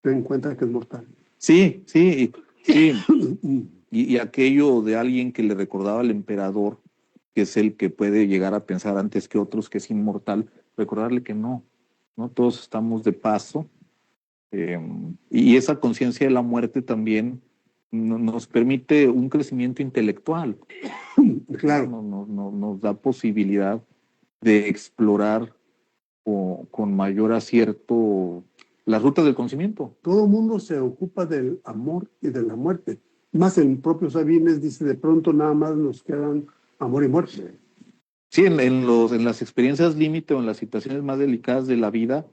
S1: ten en cuenta que es mortal.
S2: Sí, sí, sí. Y aquello de alguien que le recordaba al emperador, que es el que puede llegar a pensar antes que otros que es inmortal, recordarle que no todos estamos de paso. Y esa conciencia de la muerte también nos permite un crecimiento intelectual.
S1: Claro.
S2: Nos da posibilidad de explorar con mayor acierto las rutas del conocimiento.
S1: Todo el mundo se ocupa del amor y de la muerte. Más el propio Sabines dice, de pronto nada más nos quedan amor y muerte.
S2: Sí, en las experiencias límite o en las situaciones más delicadas de la vida,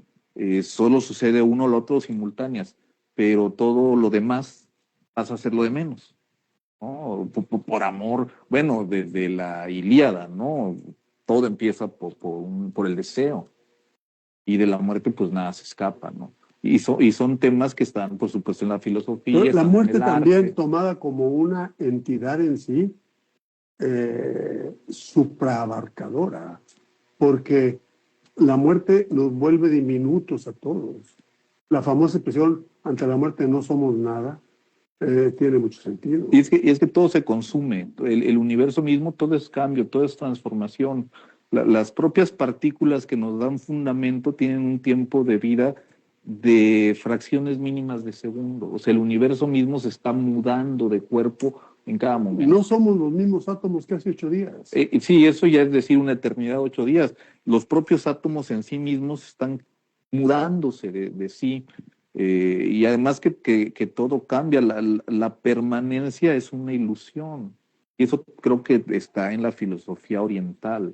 S2: solo sucede uno o lo otro simultáneas, pero todo lo demás pasa a ser lo de menos, ¿no? Por amor, bueno, desde la Ilíada, ¿no? Todo empieza por el deseo, y de la muerte pues nada se escapa, ¿no? Y son temas que están, por supuesto, en la filosofía,
S1: Pero la
S2: están en
S1: muerte
S2: el
S1: también
S2: arte.
S1: tomada como una entidad en sí, supraabarcadora, porque la muerte nos vuelve diminutos a todos. La famosa expresión, ante la muerte no somos nada, tiene mucho sentido.
S2: Y es que todo se consume, el universo mismo, todo es cambio, todo es transformación. Las propias partículas que nos dan fundamento tienen un tiempo de vida de fracciones mínimas de segundo. O sea, el universo mismo se está mudando de cuerpo en cada momento.
S1: No somos los mismos átomos que hace 8 días.
S2: Sí, eso ya es decir una eternidad, 8 días. Los propios átomos en sí mismos están mudándose de sí. Y además que todo cambia, la permanencia es una ilusión. Y eso creo que está en la filosofía oriental,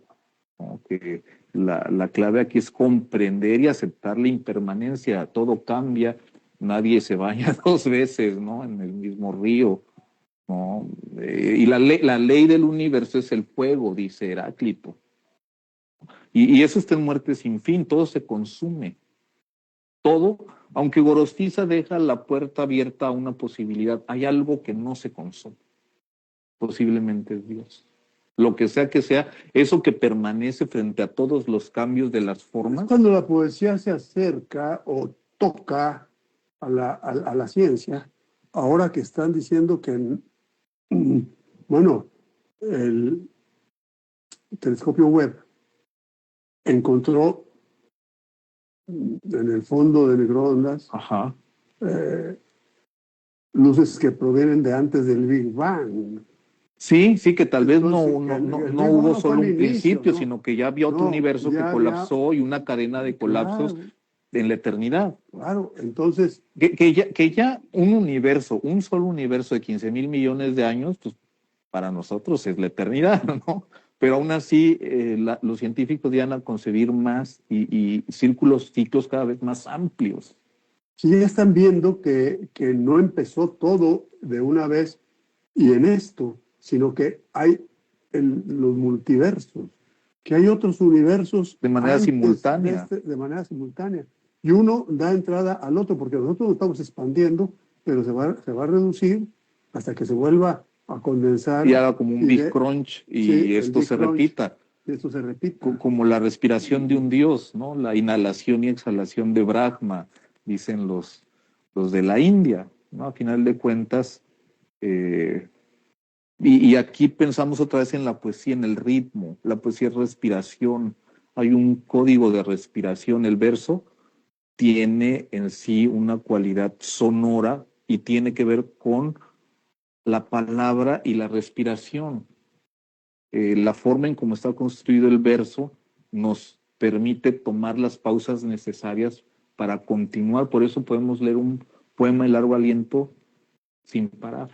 S2: ¿no? Que la clave aquí es comprender y aceptar la impermanencia. Todo cambia, nadie se baña 2 veces, ¿no? En el mismo río, ¿no? Y la ley del universo es el fuego, dice Heráclito. Y eso está en muerte sin fin, todo se consume. Todo, aunque Gorostiza deja la puerta abierta a una posibilidad, hay algo que no se consume. Posiblemente es Dios. Lo que sea, eso que permanece frente a todos los cambios de las formas.
S1: Cuando la poesía se acerca o toca a la ciencia, ahora que están diciendo que, bueno, el telescopio Webb encontró en el fondo de microondas luces que provienen de antes del Big Bang.
S2: Sí, que tal vez
S1: Entonces,
S2: no hubo solo un principio,
S1: ¿no?
S2: sino que ya había otro universo que colapsó y una cadena de colapsos en la eternidad.
S1: Claro, entonces...
S2: Que ya un solo universo de 15,000 millones de años, pues para nosotros es la eternidad, ¿no? Pero aún así, los científicos llegan a concebir más y ciclos cada vez más amplios.
S1: Sí, ya están viendo que no empezó todo de una vez y en esto, sino que hay los multiversos, que hay otros universos
S2: de manera simultánea.
S1: De manera simultánea. Y uno da entrada al otro, porque nosotros nos estamos expandiendo, pero se va a reducir hasta que se vuelva a condensar.
S2: Y haga como un Big Crunch y esto se repita.
S1: Esto se repita.
S2: Como la respiración de un dios, ¿no? La inhalación y exhalación de Brahma, dicen los de la India, ¿no? A final de cuentas, Y aquí pensamos otra vez en la poesía, en el ritmo. La poesía es respiración. Hay un código de respiración. El verso tiene en sí una cualidad sonora y tiene que ver con la palabra y la respiración. La forma en cómo está construido el verso nos permite tomar las pausas necesarias para continuar. Por eso podemos leer un poema de largo aliento sin parar,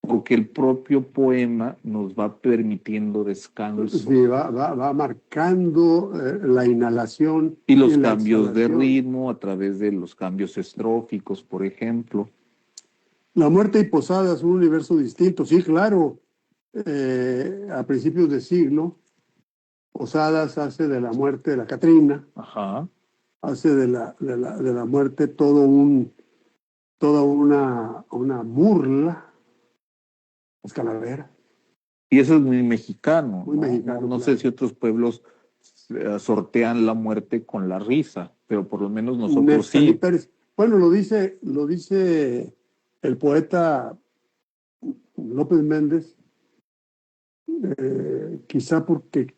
S2: porque el propio poema nos va permitiendo descanso.
S1: Sí, va marcando la inhalación
S2: Y
S1: y
S2: los
S1: la
S2: cambios de
S1: exhalación.
S2: ritmo a través de los cambios estróficos, por ejemplo.
S1: La muerte y Posadas, un universo distinto. Sí, claro, a principios de siglo, Posadas hace de la muerte de la Catrina,
S2: Ajá.
S1: hace de la muerte toda una burla, las calaveras,
S2: Y eso es muy mexicano,
S1: muy
S2: ¿no? No,
S1: mexicano,
S2: no sé
S1: claro.
S2: si otros pueblos sortean la muerte con la risa, pero por lo menos nosotros
S1: Neftalí
S2: sí.
S1: Pérez. Bueno, lo dice el poeta López Méndez, quizá porque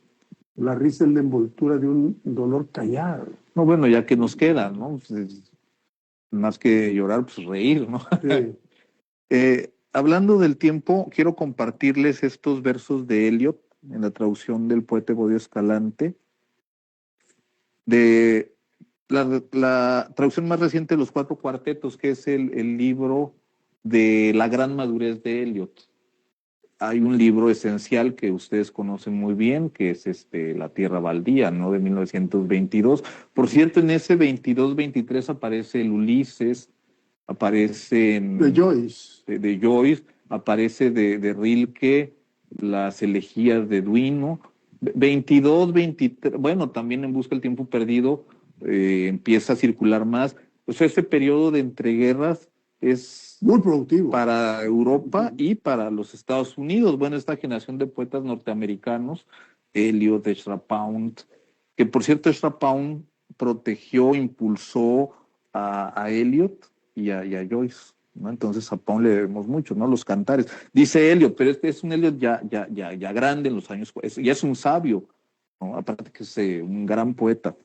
S1: la risa es la envoltura de un dolor callado.
S2: No, bueno, ya que nos queda, ¿no? Pues, más que llorar, pues reír, ¿no?
S1: Sí.
S2: Hablando del tiempo, quiero compartirles estos versos de Eliot en la traducción del poeta Bodio Escalante, de la traducción más reciente de los cuatro cuartetos, que es el libro de la gran madurez de Eliot. Hay un libro esencial que ustedes conocen muy bien, que es La Tierra Baldía, ¿no? De 1922. Por cierto, en ese 22-23 aparece el Ulises, aparece
S1: De Joyce.
S2: de Joyce, aparece de Rilke, las elegías de Duino. 22, 23, bueno, también en Busca del Tiempo Perdido empieza a circular más. O sea, este periodo de entreguerras es
S1: Muy productivo.
S2: para Europa y para los Estados Unidos. Bueno, esta generación de poetas norteamericanos, Eliot, Ezra Pound, que por cierto Ezra Pound protegió, impulsó a Eliot y a Joyce, ¿no? Entonces a Pound le debemos mucho, ¿no? Los cantares. Dice Eliot, pero este es un Eliot ya grande en los años, ya es un sabio, ¿no? Aparte que es un gran poeta.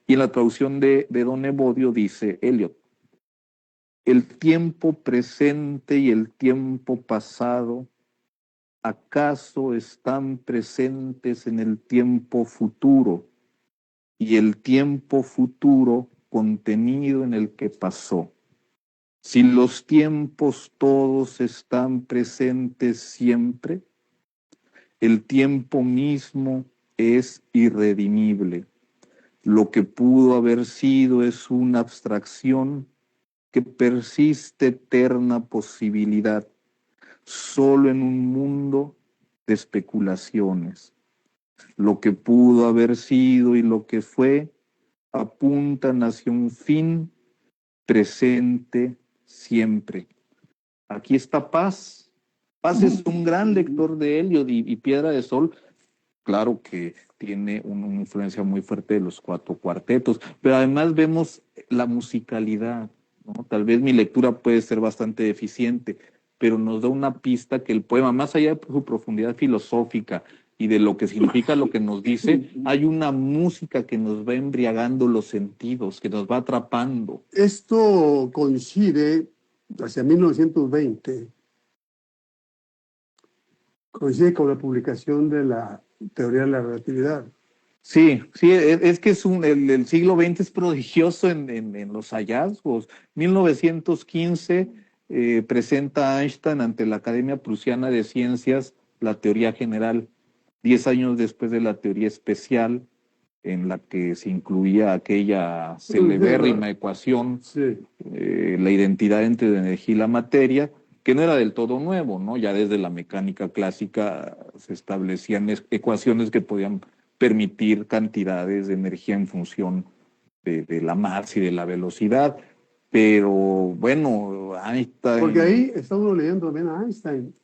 S2: Y en la traducción de Don Evodio dice Eliot, el tiempo presente y el tiempo pasado, ¿acaso están presentes en el tiempo futuro y el tiempo futuro contenido en el que pasó? Si los tiempos todos están presentes siempre, el tiempo mismo es irredimible. Lo que pudo haber sido es una abstracción que persiste eterna posibilidad, solo en un mundo de especulaciones. Lo que pudo haber sido y lo que fue apuntan hacia un fin presente siempre. Aquí está Paz. Paz es un gran lector de Eliot y Piedra de Sol, claro que tiene una influencia muy fuerte de los cuatro cuartetos, pero además vemos la musicalidad, ¿no? Tal vez mi lectura puede ser bastante deficiente, pero nos da una pista que el poema, más allá de su profundidad filosófica y de lo que significa lo que nos dice, hay una música que nos va embriagando los sentidos, que nos va atrapando.
S1: Esto coincide hacia 1920, coincide con la publicación de la teoría de la relatividad.
S2: Sí, sí, es que el siglo XX es prodigioso en los hallazgos. 1915 presenta Einstein ante la Academia Prusiana de Ciencias la teoría general, 10 años después de la teoría especial, en la que se incluía aquella celebérrima ecuación,
S1: Sí.
S2: la identidad entre la energía y la materia, que no era del todo nuevo, ¿no? Ya desde la mecánica clásica se establecían ecuaciones que podían permitir cantidades de energía en función de la masa y de la velocidad. Pero bueno,
S1: Porque
S2: Einstein,
S1: ahí está uno leyendo también a Einstein,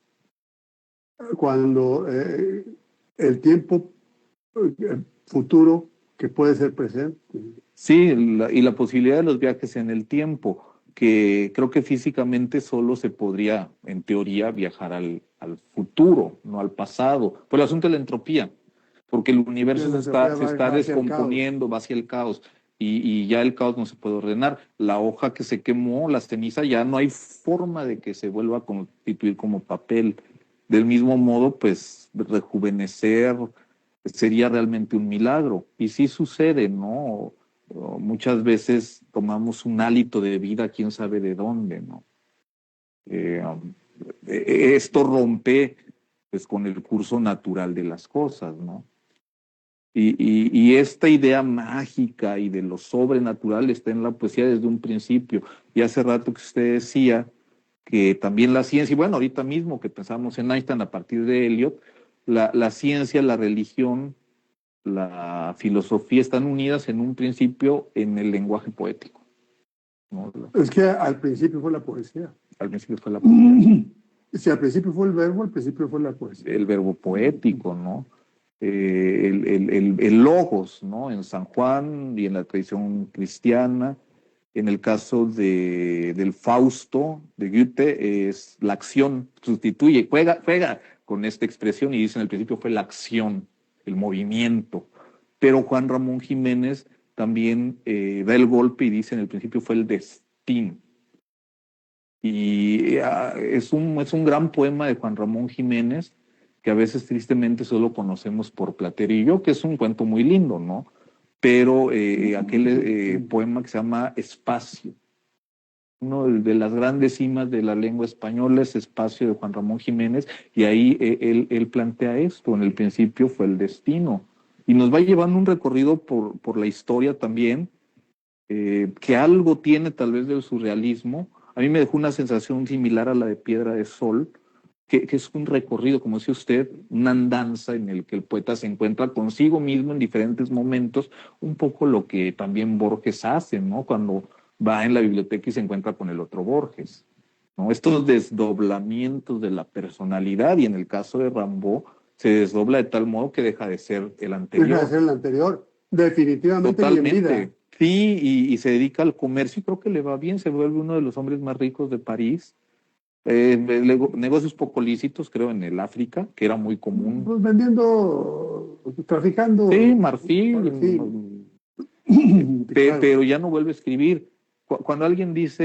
S1: cuando el tiempo futuro que puede ser presente.
S2: sí, y la posibilidad de los viajes en el tiempo. que creo que físicamente solo se podría, en teoría, viajar al futuro, no al pasado. Por el asunto de la entropía, porque el universo
S1: La
S2: se
S1: entropía
S2: está
S1: va hacia el caos.
S2: descomponiendo, va hacia el caos, y ya el caos no se puede ordenar. La hoja que se quemó, la ceniza, ya no hay forma de que se vuelva a constituir como papel. Del mismo modo, pues rejuvenecer sería realmente un milagro. Y sí sucede, ¿no? Muchas veces tomamos un hálito de vida, quién sabe de dónde, ¿no? Um, Esto rompe pues con el curso natural de las cosas, ¿no? Y esta idea mágica y de lo sobrenatural está en la poesía desde un principio. Y hace rato que usted decía que también la ciencia, y bueno, ahorita mismo que pensamos en Einstein a partir de Eliot, la ciencia, la religión, la filosofía están unidas en un principio en el lenguaje poético, ¿no?
S1: Es que al principio fue la poesía.
S2: Al principio fue la poesía.
S1: Si al principio fue el verbo, al principio fue la poesía.
S2: El verbo poético, ¿no? El logos, ¿no? En San Juan y en la tradición cristiana. En el caso del Fausto de Goethe, es la acción, sustituye, juega con esta expresión y dice en el principio fue la acción, el movimiento. Pero Juan Ramón Jiménez también da el golpe y dice en el principio fue el destino. Y es un gran poema de Juan Ramón Jiménez, que a veces tristemente solo conocemos por Platerillo, que es un cuento muy lindo, ¿no? Pero aquel poema que se llama Espacio, uno de las grandes cimas de la lengua española es Espacio de Juan Ramón Jiménez, y ahí él plantea esto, en el principio fue el destino, y nos va llevando un recorrido por la historia también, que algo tiene tal vez del surrealismo. A mí me dejó una sensación similar a la de Piedra de Sol, que es un recorrido, como decía usted, una andanza en el que el poeta se encuentra consigo mismo en diferentes momentos, un poco lo que también Borges hace, ¿no? Cuando va en la biblioteca y se encuentra con el otro Borges, ¿no? Estos desdoblamientos de la personalidad, y en el caso de Rimbaud, se desdobla de tal modo que deja de ser el anterior.
S1: Deja de ser el anterior, definitivamente.
S2: Totalmente.
S1: Y en vida.
S2: Sí, y se dedica al comercio y creo que le va bien, se vuelve uno de los hombres más ricos de París. Negocios poco lícitos, creo, en el África, que era muy común.
S1: Pues vendiendo, traficando.
S2: Sí, marfil.
S1: Claro.
S2: Pero ya no vuelve a escribir. Cuando alguien dice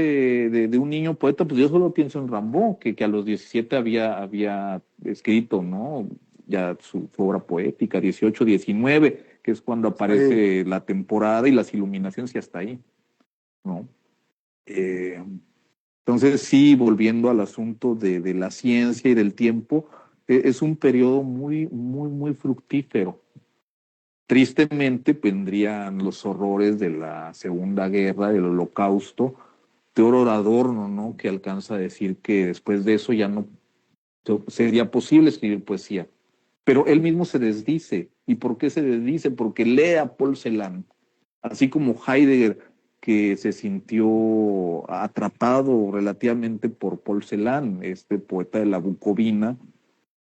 S2: de un niño poeta, pues yo solo pienso en Rimbaud, que a los 17 había escrito, ¿no? Ya su obra poética, 18, 19, que es cuando aparece la temporada y las iluminaciones y hasta ahí, ¿no? Entonces, sí, volviendo al asunto de la ciencia y del tiempo, es un periodo muy, muy, muy fructífero. Tristemente vendrían los horrores de la Segunda Guerra, del Holocausto. Teodoro Adorno, ¿no? Que alcanza a decir que después de eso ya no sería posible escribir poesía. Pero él mismo se desdice. ¿Y por qué se desdice? Porque lee a Paul Celan. Así como Heidegger, que se sintió atrapado relativamente por Paul Celan, este poeta de la Bucovina,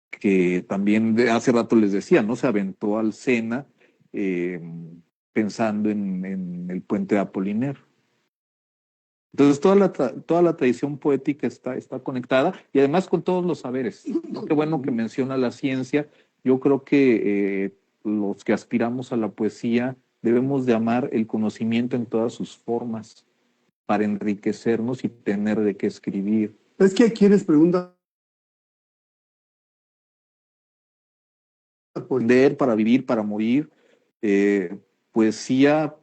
S2: que también hace rato les decía, ¿no? Se aventó al Sena eh, pensando en el puente de Apollinaire. Entonces toda la tradición poética está conectada y además con todos los saberes. Qué bueno que menciona la ciencia. Yo creo que los que aspiramos a la poesía debemos de amar el conocimiento en todas sus formas para enriquecernos y tener de qué escribir.
S1: Es que aquí les pregunta.
S2: Leer para vivir, para morir, poesía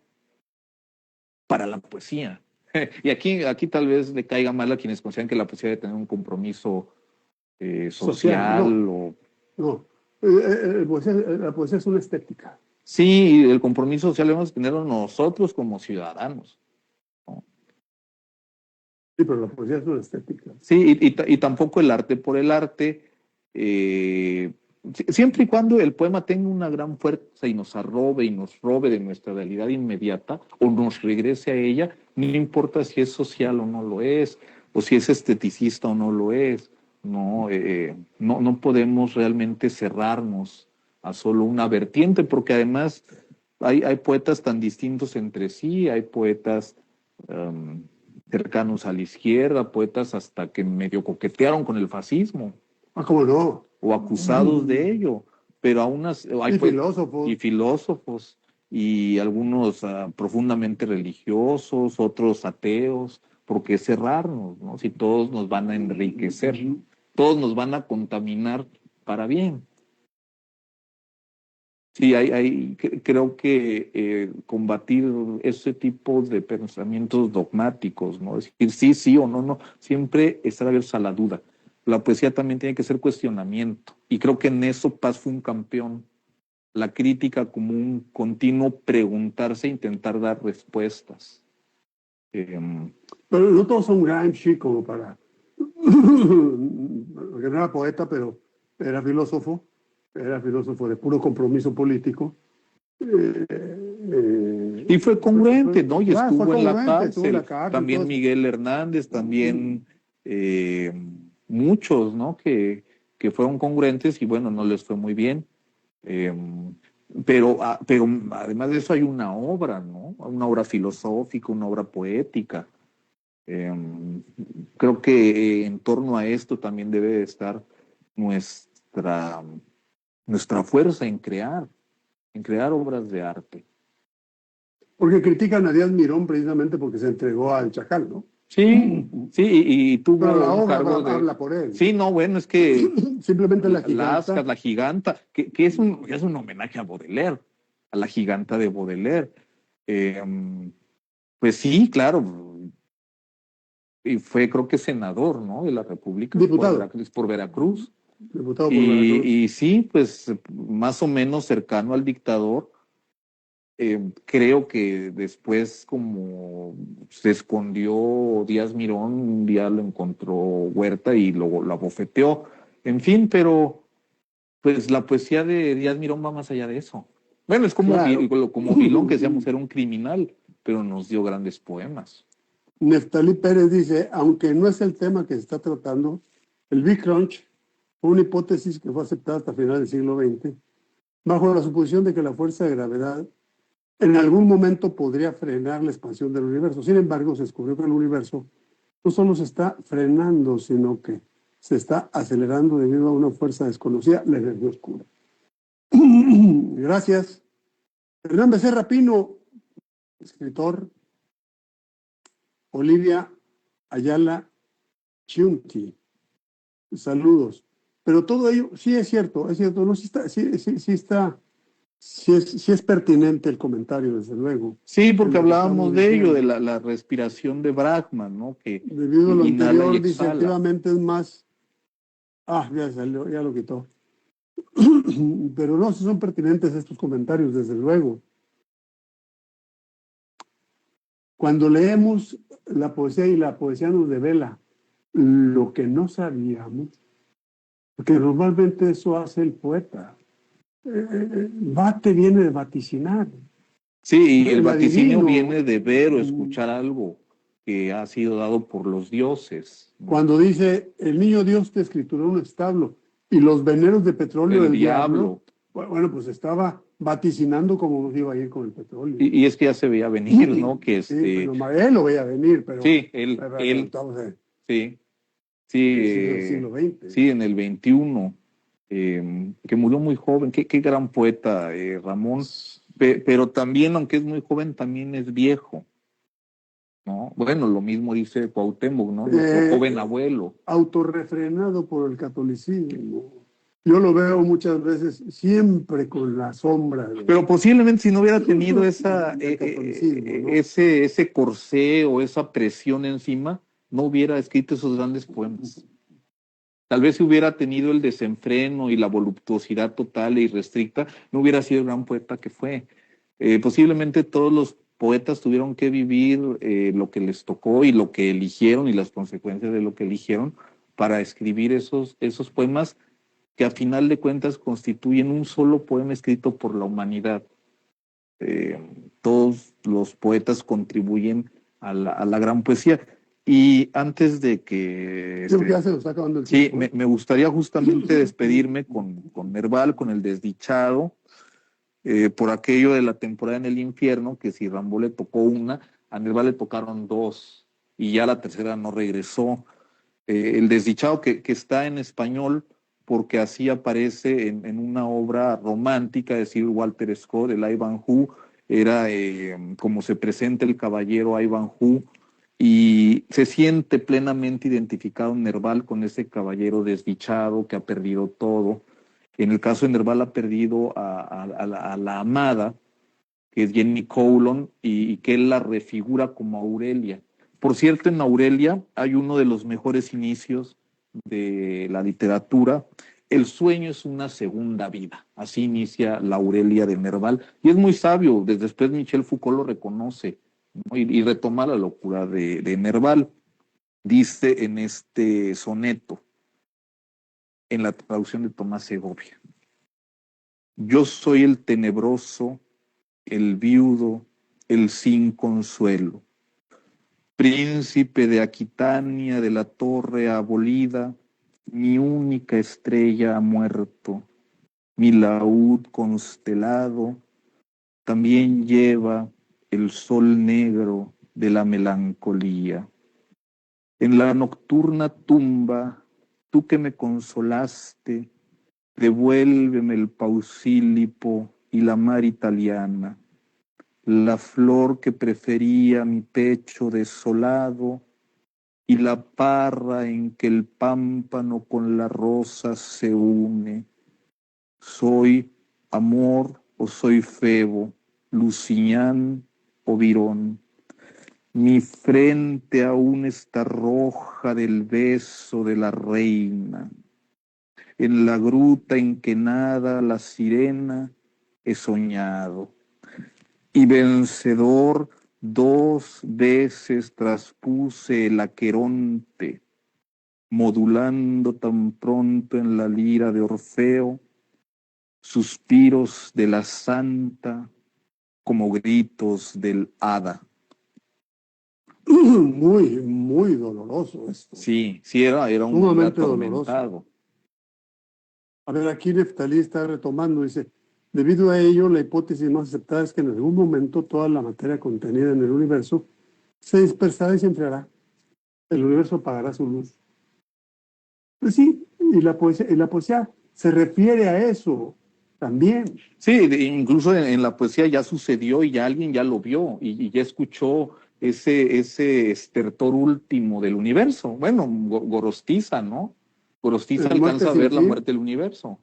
S2: para la poesía. Y aquí tal vez le caiga mal a quienes consideran que la poesía debe tener un compromiso social
S1: no.
S2: o...
S1: No, la poesía es una estética.
S2: Sí, el compromiso social debemos tenerlo nosotros como ciudadanos, ¿no?
S1: Sí, pero la poesía es una estética.
S2: Sí, y tampoco el arte por el arte, siempre y cuando el poema tenga una gran fuerza y nos arrobe y nos robe de nuestra realidad inmediata o nos regrese a ella, no importa si es social o no lo es, o si es esteticista o no lo es, no podemos realmente cerrarnos a solo una vertiente, porque además hay poetas tan distintos entre sí, hay poetas cercanos a la izquierda, poetas hasta que medio coquetearon con el fascismo
S1: ¿Cómo no?
S2: o acusados de ello, pero aún hay
S1: filósofos.
S2: Y filósofos y algunos profundamente religiosos, otros ateos. ¿Por qué cerrarnos, no? Si todos nos van a enriquecer, todos nos van a contaminar para bien. Sí, creo que combatir ese tipo de pensamientos dogmáticos, ¿no? Es decir, sí, sí o no, no, siempre estar abiertos a la duda. La poesía también tiene que ser cuestionamiento, y creo que en eso Paz fue un campeón. La crítica como un continuo preguntarse e intentar dar respuestas.
S1: Pero no todos son Gramsci como para... Porque no era poeta, pero era filósofo de puro compromiso político.
S2: Y fue congruente, ¿no? Y
S1: Fue
S2: estuvo en la
S1: congruente, estuvo en
S2: cárcel.
S1: la cárcel.
S2: También Miguel Hernández, también muchos, ¿no? Que fueron congruentes y bueno, no les fue muy bien. Pero además de eso hay una obra, ¿no? Una obra filosófica, una obra poética. Creo que en torno a esto también debe de estar nuestra, nuestra fuerza en crear obras de arte.
S1: Porque critican a Díaz Mirón precisamente porque se entregó al Chacal, ¿no?
S2: Sí, sí, y tuvo
S1: pero la
S2: un
S1: obra
S2: cargo de...
S1: habla por él.
S2: Sí, no, bueno, es que...
S1: Simplemente la giganta.
S2: Lascas, la giganta, que es un homenaje a Baudelaire, a la giganta de Baudelaire. Pues sí, claro. Y fue, creo que senador, ¿no? De la República.
S1: Diputado.
S2: Por Veracruz.
S1: Diputado por Veracruz.
S2: Y sí, pues más o menos cercano al dictador. Creo que después, como se escondió Díaz Mirón, un día lo encontró Huerta y lo abofeteó. En fin, pero pues la poesía de Díaz Mirón va más allá de eso. Bueno, es como, claro, como Vilón, que decíamos era un criminal, pero nos dio grandes poemas.
S1: Neftalí Pérez dice, aunque no es el tema que se está tratando, el Big Crunch fue una hipótesis que fue aceptada hasta finales del siglo XX, bajo la suposición de que la fuerza de gravedad en algún momento podría frenar la expansión del universo. Sin embargo, se descubrió que el universo no solo se está frenando, sino que se está acelerando debido a una fuerza desconocida, la energía oscura. Gracias. Hernán Becerra Pino, escritor. Olivia Ayala Chiunti, saludos. Pero todo ello, sí es cierto, no, sí es pertinente el comentario, desde luego.
S2: Sí, porque hablábamos de ello, de la respiración de Brahman, ¿no? Que
S1: debido a lo anterior, dice, efectivamente es más... ya salió, ya lo quitó. Pero no, sí son pertinentes estos comentarios, desde luego. Cuando leemos la poesía y la poesía nos devela lo que no sabíamos, porque normalmente eso hace el poeta. Bate viene de vaticinar.
S2: Sí, y el vaticinio viene de ver o escuchar algo que ha sido dado por los dioses, ¿no?
S1: Cuando dice, el niño Dios te escrituró un establo y los veneros de petróleo del diablo, bueno, pues estaba vaticinando cómo nos iba a ir con el petróleo.
S2: Y es que ya se veía venir, ¿no? Que
S1: sí, pero él lo veía venir, pero...
S2: Sí, él sí,
S1: el siglo XX.
S2: Sí, en el 21, que murió muy joven, qué gran poeta, Ramón, pero también, aunque es muy joven, también es viejo, ¿no? Bueno, lo mismo dice Cuauhtémoc, ¿no? Nuestro joven abuelo.
S1: Autorrefrenado por el catolicismo. Yo lo veo muchas veces siempre con la sombra.
S2: Pero posiblemente si no hubiera tenido esa, ¿no? ese corsé o esa presión encima, no hubiera escrito esos grandes poemas. Tal vez si hubiera tenido el desenfreno y la voluptuosidad total e irrestricta, no hubiera sido el gran poeta que fue. Posiblemente todos los poetas tuvieron que vivir lo que les tocó y lo que eligieron y las consecuencias de lo que eligieron para escribir esos poemas que a final de cuentas constituyen un solo poema escrito por la humanidad. Todos los poetas contribuyen a la gran poesía. Y antes de que...
S1: ya se nos está acabando el tiempo.
S2: Sí, me gustaría justamente despedirme con Nerval, con El Desdichado, por aquello de la temporada en el infierno, que si Rambo le tocó una, a Nerval le tocaron dos. y ya la tercera no regresó. El desdichado que está en español porque así aparece en una obra romántica de Sir Walter Scott, el Ivanhoe, era como se presenta el caballero Ivanhoe, y se siente plenamente identificado Nerval con ese caballero desdichado que ha perdido todo. En el caso de Nerval ha perdido a la amada, que es Jenny Cowlon, y que él la refigura como Aurelia. Por cierto, en Aurelia hay uno de los mejores inicios de la literatura. El sueño es una segunda vida. Así inicia la Aurelia de Nerval. Y es muy sabio. Desde después Michel Foucault lo reconoce, ¿no? Y retoma la locura de Nerval. Dice en este soneto, en la traducción de Tomás Segovia: yo soy el tenebroso, el viudo, el sin consuelo, príncipe de Aquitania, de la torre abolida, mi única estrella ha muerto, mi laúd constelado también lleva el sol negro de la melancolía. En la nocturna tumba, tú que me consolaste, devuélveme el pausílipo y la mar italiana, la flor que prefería mi pecho desolado y la parra en que el pámpano con la rosa se une. ¿Soy amor o soy Febo, Luciñán o Virón? Mi frente aún está roja del beso de la reina. En la gruta en que nada la sirena he soñado. Y vencedor 2 veces traspuse el Aqueronte, modulando tan pronto en la lira de Orfeo suspiros de la santa como gritos del hada.
S1: Muy, muy doloroso esto.
S2: Sí, sí, era un hombre
S1: Sumamente
S2: atormentado.
S1: doloroso. A ver, aquí Neftalí está retomando, dice, debido a ello, la hipótesis más aceptada es que en algún momento toda la materia contenida en el universo se dispersará y se enfriará. El universo apagará su luz. Pues sí, y la poesía se refiere a eso también.
S2: Sí, incluso en la poesía ya sucedió y ya alguien ya lo vio y ya escuchó ese estertor último del universo. Bueno, Gorostiza, ¿no? Gorostiza
S1: En Muerte
S2: alcanza a
S1: sin
S2: ver la
S1: fin.
S2: muerte del universo,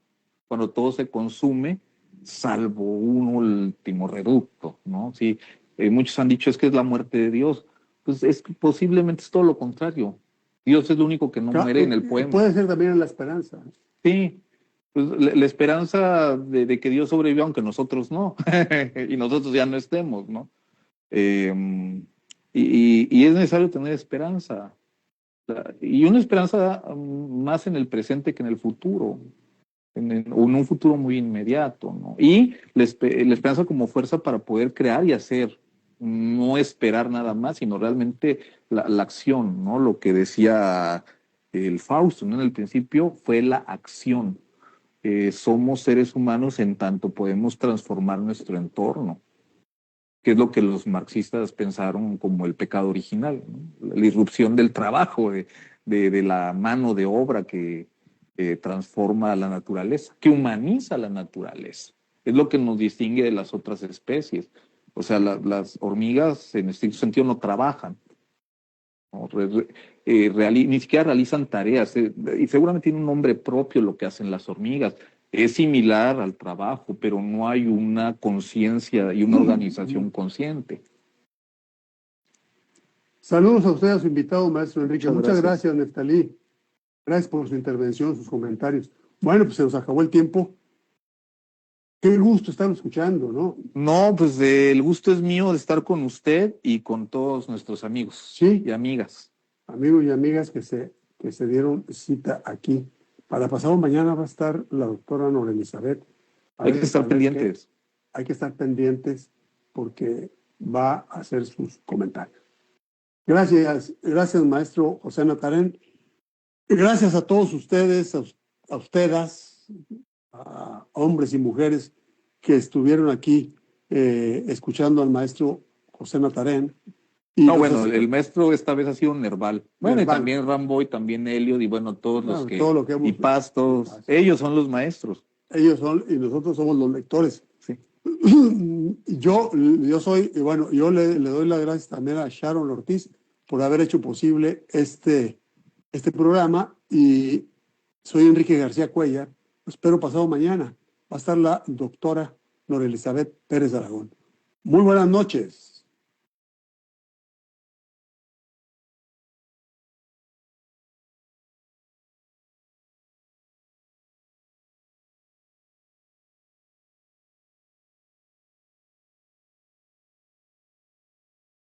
S2: cuando todo se consume, salvo un último reducto, ¿no? Sí, muchos han dicho es que es la muerte de Dios. Pues es que posiblemente es todo lo contrario. Dios es lo único que no muere en el poema.
S1: Puede ser también en la esperanza.
S2: Sí, pues la esperanza de que Dios sobreviva, aunque nosotros no, y nosotros ya no estemos, ¿no? Y es necesario tener esperanza, y una esperanza más en el presente que en el futuro, o en un futuro muy inmediato, ¿no? Y la esperanza como fuerza para poder crear y hacer, no esperar nada más, sino realmente la acción, ¿no? Lo que decía el Fausto, ¿no? En el principio fue la acción. Somos seres humanos en tanto podemos transformar nuestro entorno, que es lo que los marxistas pensaron como el pecado original, ¿no? La irrupción del trabajo, de la mano de obra que transforma a la naturaleza, que humaniza la naturaleza. Es lo que nos distingue de las otras especies. O sea, las hormigas en estricto sentido no trabajan, ¿no? Ni siquiera realizan tareas, y seguramente tiene un nombre propio lo que hacen las hormigas. Es similar al trabajo, pero no hay una conciencia y una organización consciente.
S1: Saludos a usted, a su invitado, maestro Enrique. Muchas
S2: gracias.
S1: gracias, Neftalí. Gracias por su intervención, sus comentarios. Bueno, pues se nos acabó el tiempo. Qué gusto estar escuchando, ¿no?
S2: No, pues el gusto es mío de estar con usted y con todos nuestros amigos
S1: Sí,
S2: y amigas.
S1: amigos y amigas que se dieron cita aquí. Para pasado mañana va a estar la doctora Nora Elizabeth.
S2: Hay que estar pendientes.
S1: Hay que estar pendientes porque va a hacer sus comentarios. Gracias, maestro José Natarén. Gracias a todos ustedes, a ustedes, a hombres y mujeres que estuvieron aquí escuchando al maestro José Natarén. Y
S2: No,
S1: los
S2: bueno,
S1: hace-
S2: el maestro esta vez ha sido Nerval. Bueno, y
S1: Nerval.
S2: también Rambo y también Elliot y bueno, todos los
S1: Claro,
S2: que...
S1: todo lo que hemos
S2: Y Paz, todos.
S1: Paz.
S2: Ellos son los maestros.
S1: Ellos son, y nosotros somos los lectores.
S2: Sí.
S1: Yo soy, y bueno, yo le doy las gracias también a Sharon Ortiz por haber hecho posible este programa, y soy Enrique García Cuellar. Lo espero pasado mañana. Va a estar la doctora Nora Elizabeth Pérez Aragón. Muy buenas noches.